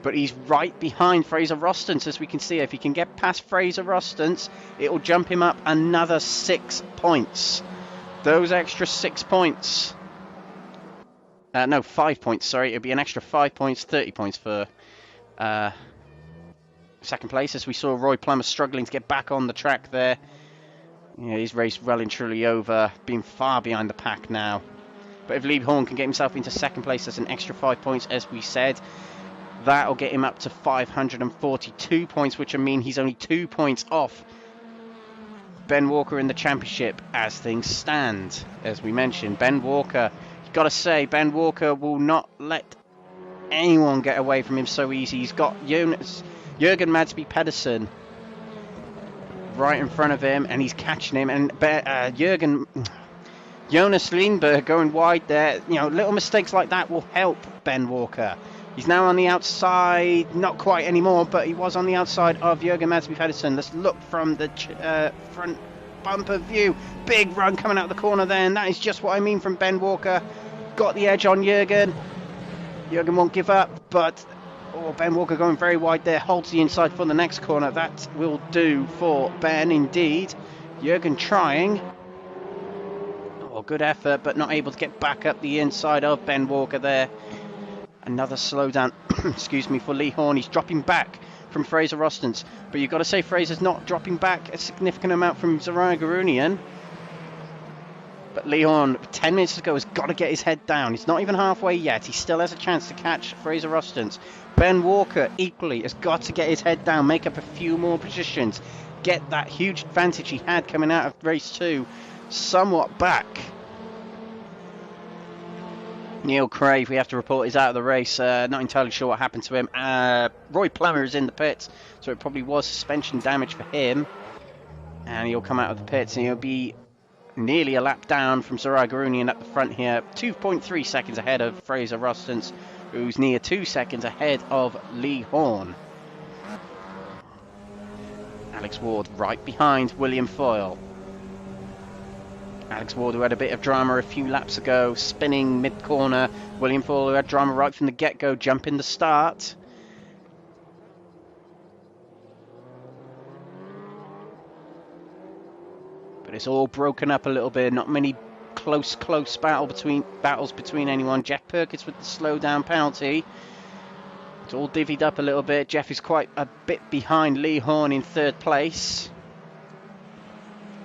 But he's right behind Fraser Rostance, as we can see. If he can get past Fraser Rostance, it will jump him up another 6 points. Those extra 6 points... no, 5 points, sorry. It'll be an extra 5 points, 30 points for second place, as we saw Roy Plummer struggling to get back on the track there. Yeah, his race well and truly over, being far behind the pack now. But if Lee Horne can get himself into second place, that's an extra 5 points, as we said. That'll get him up to 542 points, which will mean he's only 2 points off Ben Walker in the championship as things stand. As we mentioned, Ben Walker, you've got to say, Ben Walker will not let anyone get away from him so easy. He's got Jürgen Madsby Pedersen right in front of him, and he's catching him. And Jonas Lindberg going wide there. You know, little mistakes like that will help Ben Walker. He's now on the outside, not quite anymore, but he was on the outside of Jürgen Madsby Pedersen. Let's look from the front bumper view. Big run coming out of the corner there, and that is just what I mean from Ben Walker. Got the edge on Jürgen. Jürgen won't give up, but Ben Walker going very wide there, holds the inside for the next corner. That will do for Ben indeed. Jürgen trying. Oh, good effort, but not able to get back up the inside of Ben Walker there. Another slowdown, excuse me, for Lee Horne. He's dropping back from Fraser Rostance. But you've got to say Fraser's not dropping back a significant amount from Zhirayr Gurunyan. But Lee Horne, 10 minutes ago, has got to get his head down. He's not even halfway yet. He still has a chance to catch Fraser Rostance. Ben Walker, equally, has got to get his head down, make up a few more positions, get that huge advantage he had coming out of race 2 somewhat back. Neil Crave, we have to report, is out of the race. Not entirely sure what happened to him. Roy Plummer is in the pits, so it probably was suspension damage for him. And he'll come out of the pits, and he'll be nearly a lap down from Zhirayr Gurunyan at the front here. 2.3 seconds ahead of Fraser Rostance, who's near 2 seconds ahead of Lee Horne. Alex Ward right behind William Foyle. Alex Ward, who had a bit of drama a few laps ago, spinning mid-corner. William Foyle, who had drama right from the get-go, jumping the start. But it's all broken up a little bit. Not many close battles between anyone. Jeff Perkins with the slow-down penalty. It's all divvied up a little bit. Jeff is quite a bit behind Lee Horne in 3rd place.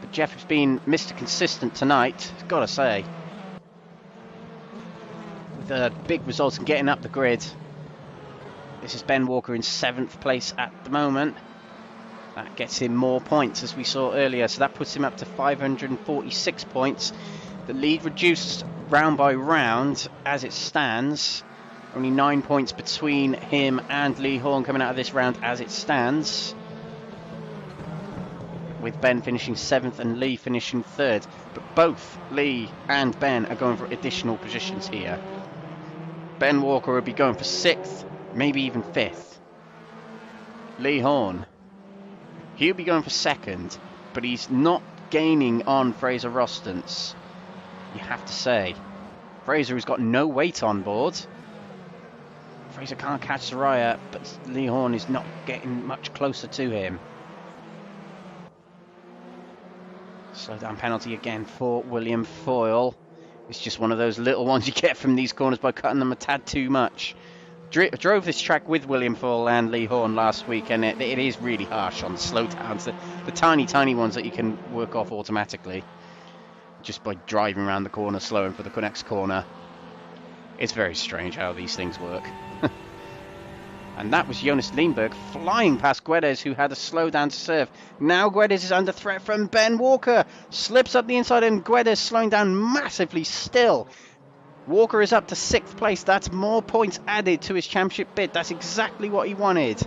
But Jeff has been Mr. Consistent tonight, I've got to say. With big results and getting up the grid. This is Ben Walker in 7th place at the moment. That gets him more points, as we saw earlier, so that puts him up to 546 points. The lead reduced round by round as it stands. Only 9 points between him and Lee Horne coming out of this round as it stands, with Ben finishing 7th and Lee finishing 3rd. But both Lee and Ben are going for additional positions here. Ben Walker will be going for 6th, maybe even 5th. Lee Horne, he'll be going for 2nd, but he's not gaining on Fraser Rostance, you have to say. Fraser has got no weight on board. Fraser can't catch Zhirayr, but Lee Horne is not getting much closer to him. Slow down penalty again for William Foyle. It's just one of those little ones you get from these corners by cutting them a tad too much. Drove this track with William Foyle and Lee Horne last week, and it is really harsh on the slow downs, the tiny ones that you can work off automatically just by driving around the corner, slowing for the next corner. It's very strange how these things work. And that was Jonas Lindberg flying past Guedes, who had a slow down to serve. Now Guedes is under threat from Ben Walker. Slips up the inside and Guedes slowing down massively still. Walker is up to 6th place. That's more points added to his championship bid. That's exactly what he wanted.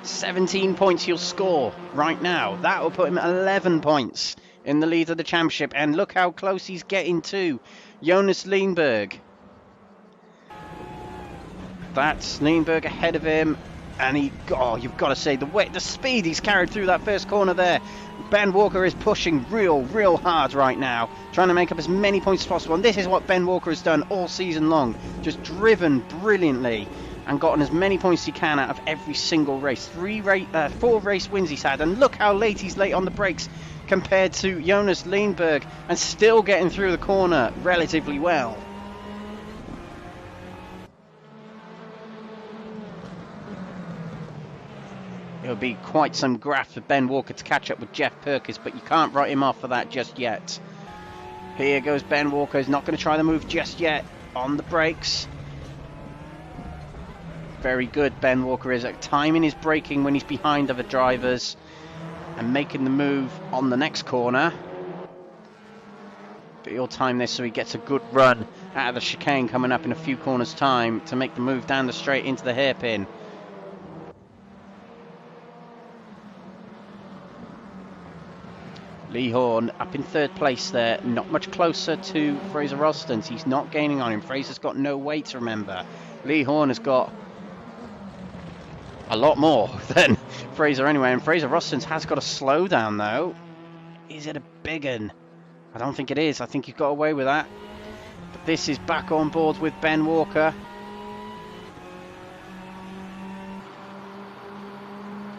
17 points he'll score right now. That will put him at 11 points in the lead of the championship. And look how close he's getting to Jonas Lindberg. That's Lindberg ahead of him, and you've got to say, the speed he's carried through that first corner there. Ben Walker is pushing real hard right now, trying to make up as many points as possible, and this is what Ben Walker has done all season long, just driven brilliantly and gotten as many points as he can out of every single race. 4 race wins he's had, and look how late he's late on the brakes compared to Jonas Lindberg, and still getting through the corner relatively well. It'll be quite some graft for Ben Walker to catch up with Jeff Perkins, but you can't write him off for that just yet. Here goes Ben Walker. He's not going to try the move just yet on the brakes. Very good, Ben Walker is at timing his braking when he's behind other drivers and making the move on the next corner. But he'll time this so he gets a good run out of the chicane coming up in a few corners' time to make the move down the straight into the hairpin. Lee Horne up in 3rd place there, not much closer to Fraser Rostance. He's not gaining on him. Fraser's got no weight, remember. Lee Horne has got a lot more than Fraser anyway, and Fraser Rostance has got a slowdown though. Is it a big one? I don't think it is. I think he's got away with that. But this is back on board with Ben Walker.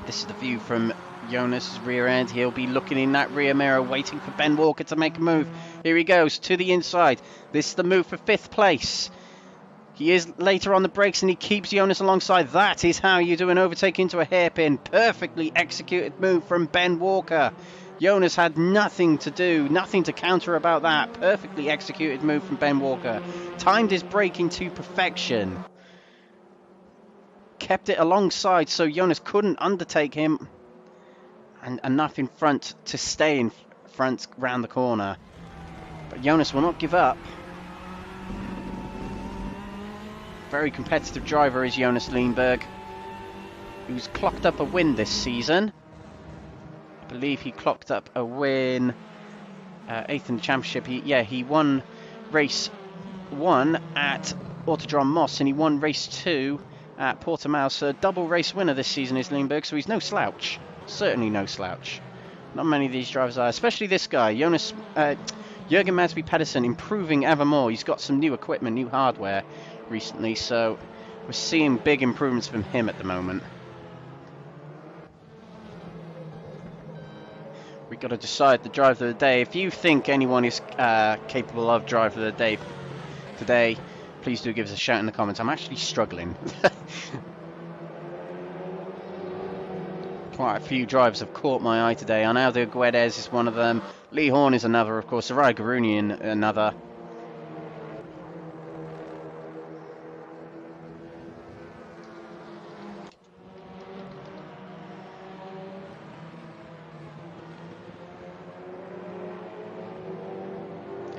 This is the view from Jonas' rear end. He'll be looking in that rear mirror, waiting for Ben Walker to make a move. Here he goes to the inside. This is the move for 5th place. He is later on the brakes and he keeps Jonas alongside. That is how you do an overtake into a hairpin. Perfectly executed move from Ben Walker. Jonas had nothing to do, nothing to counter about that. Perfectly executed move from Ben Walker. Timed his braking to perfection. Kept it alongside so Jonas couldn't undertake him. And enough in front to stay in front round the corner. But Jonas will not give up. Very competitive driver is Jonas Lindberg, who's clocked up a win this season. I believe he clocked up a win 8th in the championship. He won race 1 at Autodrom Moss, and he won race 2 at Portimao. So double race winner this season is Lindberg, so he's no slouch. Certainly no slouch. Not many of these drivers are, especially this guy, Jürgen Madsby Pedersen, improving ever more. He's got some new equipment, new hardware recently, so we're seeing big improvements from him at the moment. We've got to decide the driver of the day. If you think anyone is capable of driver of the day today, please do give us a shout in the comments. I'm actually struggling. Quite a few drivers have caught my eye today. Arnaldo Guedes is one of them. Lee Horne is another, of course. Zhirayr Gurunyan another.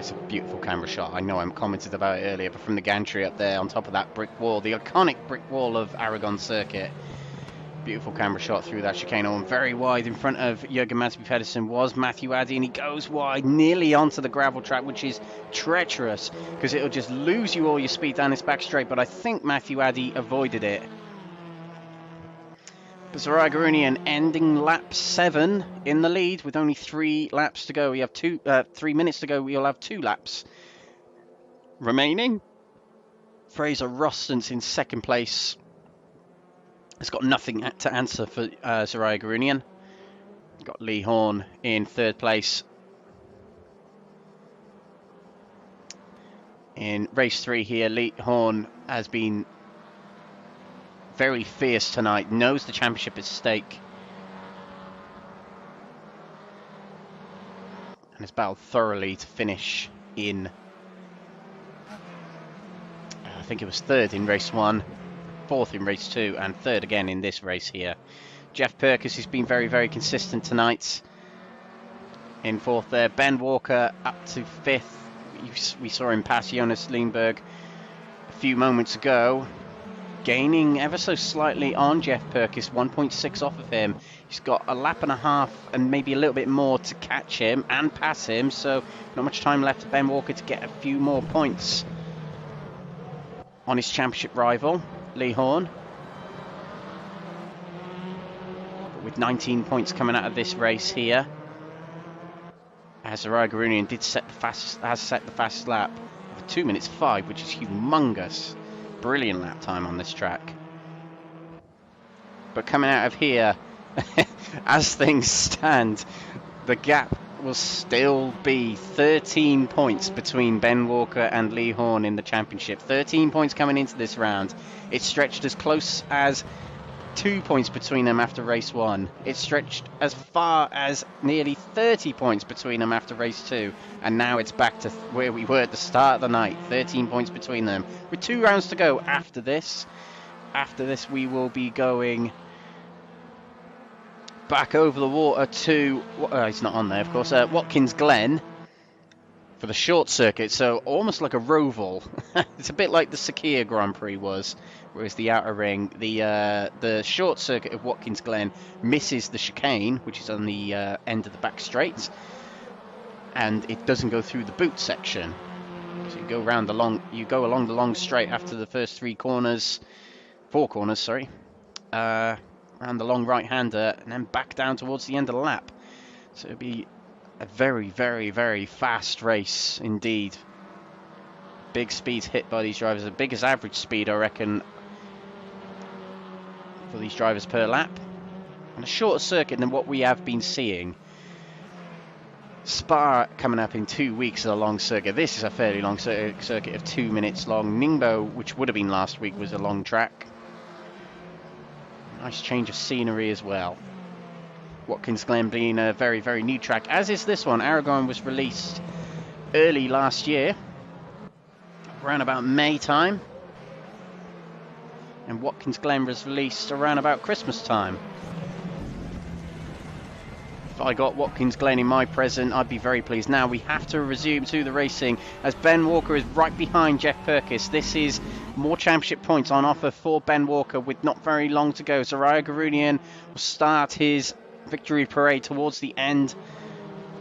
It's a beautiful camera shot. I know I commented about it earlier, but from the gantry up there on top of that brick wall, the iconic brick wall of Aragon Circuit. Beautiful camera shot through that chicane on. Very wide in front of Jürgen Madsby-Pedersen was Matthew Addy, and he goes wide nearly onto the gravel track, which is treacherous because it'll just lose you all your speed down this back straight, but I think Matthew Addy avoided it. But Zhirayr Gurunyan ending lap 7 in the lead with only 3 laps to go. We have 3 minutes to go. We'll have 2 laps remaining. Fraser Rostance in second place. It's got nothing to answer for Zhirayr Gurunyan. Got Lee Horne in third place. In race 3 here, Lee Horne has been very fierce tonight, knows the championship is at stake, and has battled thoroughly to finish in, I think it was 3rd in race 1. 4th in race 2 and 3rd again in this race here. Jeff Perkins has been very, very consistent tonight in 4th there. Ben Walker up to 5th. We saw him pass Jonas Lindberg a few moments ago, gaining ever so slightly on Jeff Perkins, 1.6 off of him. He's got a lap and a half and maybe a little bit more to catch him and pass him, so not much time left for Ben Walker to get a few more points on his championship rival Lee Horne. But with 19 points coming out of this race here, as Zhirayr Gurunyan has set the fastest lap of 2 minutes 5, which is humongous. Brilliant lap time on this track. But coming out of here, as things stand, the gap will still be 13 points between Ben Walker and Lee Horne in the championship. 13 points coming into this round. It's stretched as close as 2 points between them after race 1. It's stretched as far as nearly 30 points between them after race 2. And now it's back to where we were at the start of the night. 13 points between them. With 2 rounds to go after this. After this we will be going back over the water to, he's not on there of course, Watkins Glen for the short circuit, so almost like a roval. It's a bit like the Sakhir Grand Prix was, whereas the outer ring, the short circuit of Watkins Glen misses the chicane, which is on the end of the back straight, and it doesn't go through the boot section. So you go around along the long straight after the first 4 corners, sorry. Around the long right-hander and then back down towards the end of the lap. So it'll be a very, very, very fast race indeed. Big speeds hit by these drivers, the biggest average speed I reckon for these drivers per lap. And a shorter circuit than what we have been seeing. Spa coming up in 2 weeks is a long circuit. This is a fairly long circuit of 2 minutes long. Ningbo, which would have been last week, was a long track. Nice change of scenery as well. Watkins Glen being a very, very new track, as is this one. Aragon was released early last year, around about May time, and Watkins Glen was released around about Christmas time. If I got Watkins Glen in my present, I'd be very pleased. Now we have to resume to the racing as Ben Walker is right behind Jeff Perkins. This is more championship points on offer for Ben Walker with not very long to go. Zhirayr Gurunyan will start his victory parade towards the end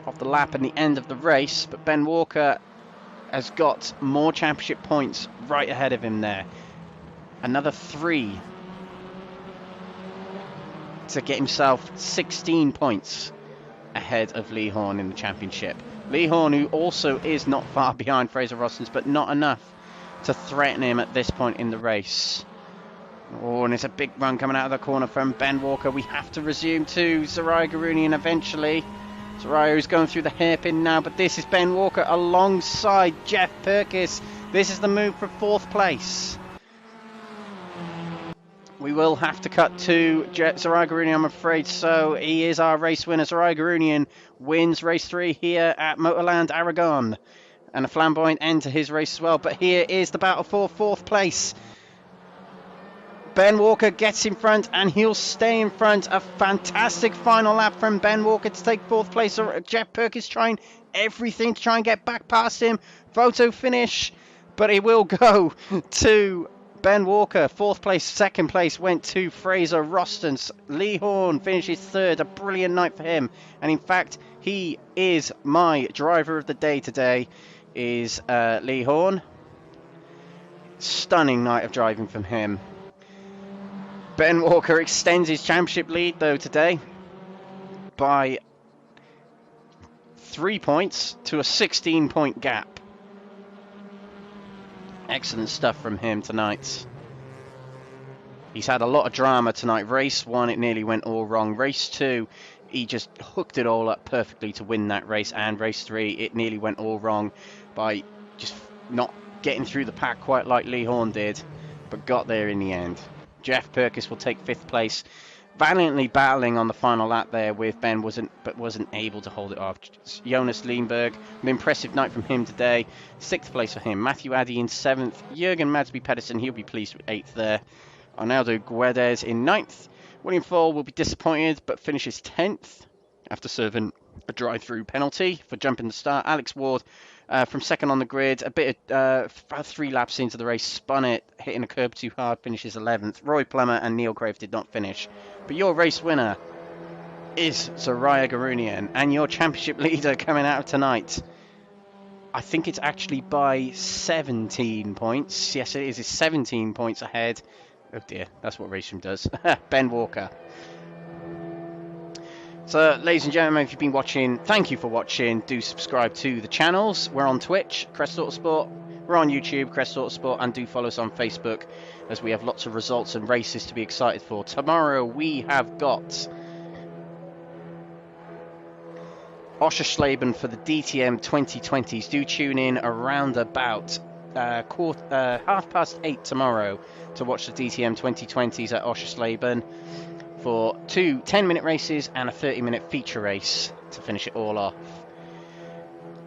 of the lap and the end of the race, but Ben Walker has got more championship points right ahead of him there. Another 3 to get himself 16 points ahead of Lee Horne in the championship. Lee Horne, who also is not far behind Fraser Rostance, but not enough to threaten him at this point in the race. Oh, and it's a big run coming out of the corner from Ben Walker. We have to resume to Zhirayr Gurunyan eventually. Zhirayr is going through the hairpin now, but this is Ben Walker alongside Jeff Perkins. This is the move for 4th place. We will have to cut to Zhirayr Gurunyan, I'm afraid so. He is our race winner. Zhirayr Gurunyan wins race 3 here at Motorland Aragon. And a flamboyant end to his race as well. But here is the battle for 4th place. Ben Walker gets in front and he'll stay in front. A fantastic final lap from Ben Walker to take 4th place. Jeff Perkins trying everything to try and get back past him. Photo finish, but it will go to Ben Walker. 4th place, 2nd place went to Fraser Roston. Lee Horne finishes 3rd. A brilliant night for him. And in fact, he is my driver of the day today, is Lee Horne. Stunning night of driving from him. Ben Walker extends his championship lead, though, today by 3 points to a 16-point gap. Excellent stuff from him tonight. He's had a lot of drama tonight. Race 1, it nearly went all wrong. Race 2, he just hooked it all up perfectly to win that race. And race 3, it nearly went all wrong by just not getting through the pack quite like Lee Horne did, but got there in the end. Jeff Perkis will take 5th place. Valiantly battling on the final lap there with Ben, wasn't able to hold it off. Jonas Lindberg, an impressive night from him today. 6th place for him. Matthew Addy in 7th. Jürgen Madsby Pedersen, he'll be pleased with 8th there. Arnaldo Guedes in 9th. William Fall will be disappointed, but finishes 10th after serving a drive-through penalty for jumping the start. Alex Ward from 2nd on the grid, a bit about 3 laps into the race, spun it, hitting a curb too hard, finishes 11th. Roy Plummer and Neil Grave did not finish. But your race winner is Zhirayr Gurunyan, and your championship leader coming out of tonight, I think it's actually by 17 points. Yes, it is. It's 17 points ahead. Oh dear, that's what Raceroom does. Ben Walker. So, ladies and gentlemen, if you've been watching, thank you for watching. Do subscribe to the channels. We're on Twitch, Crest Autosport. We're on YouTube, Crest Autosport, and do follow us on Facebook, as we have lots of results and races to be excited for. Tomorrow we have got Oschersleben for the DTM 2020s. Do tune in around about 8:30 tomorrow to watch the DTM 2020s at Oschersleben for 2 10-minute races and a 30-minute feature race to finish it all off.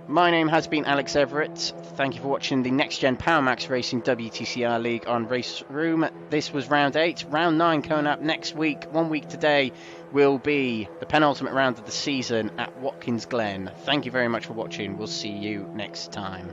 My name has been Alex Everett. Thank you for watching the Next Gen Power Max Racing WTCR League on Raceroom. This was round 8. Round 9 coming up next week. 1 week today will be the penultimate round of the season at Watkins Glen. Thank you very much for watching. We'll see you next time.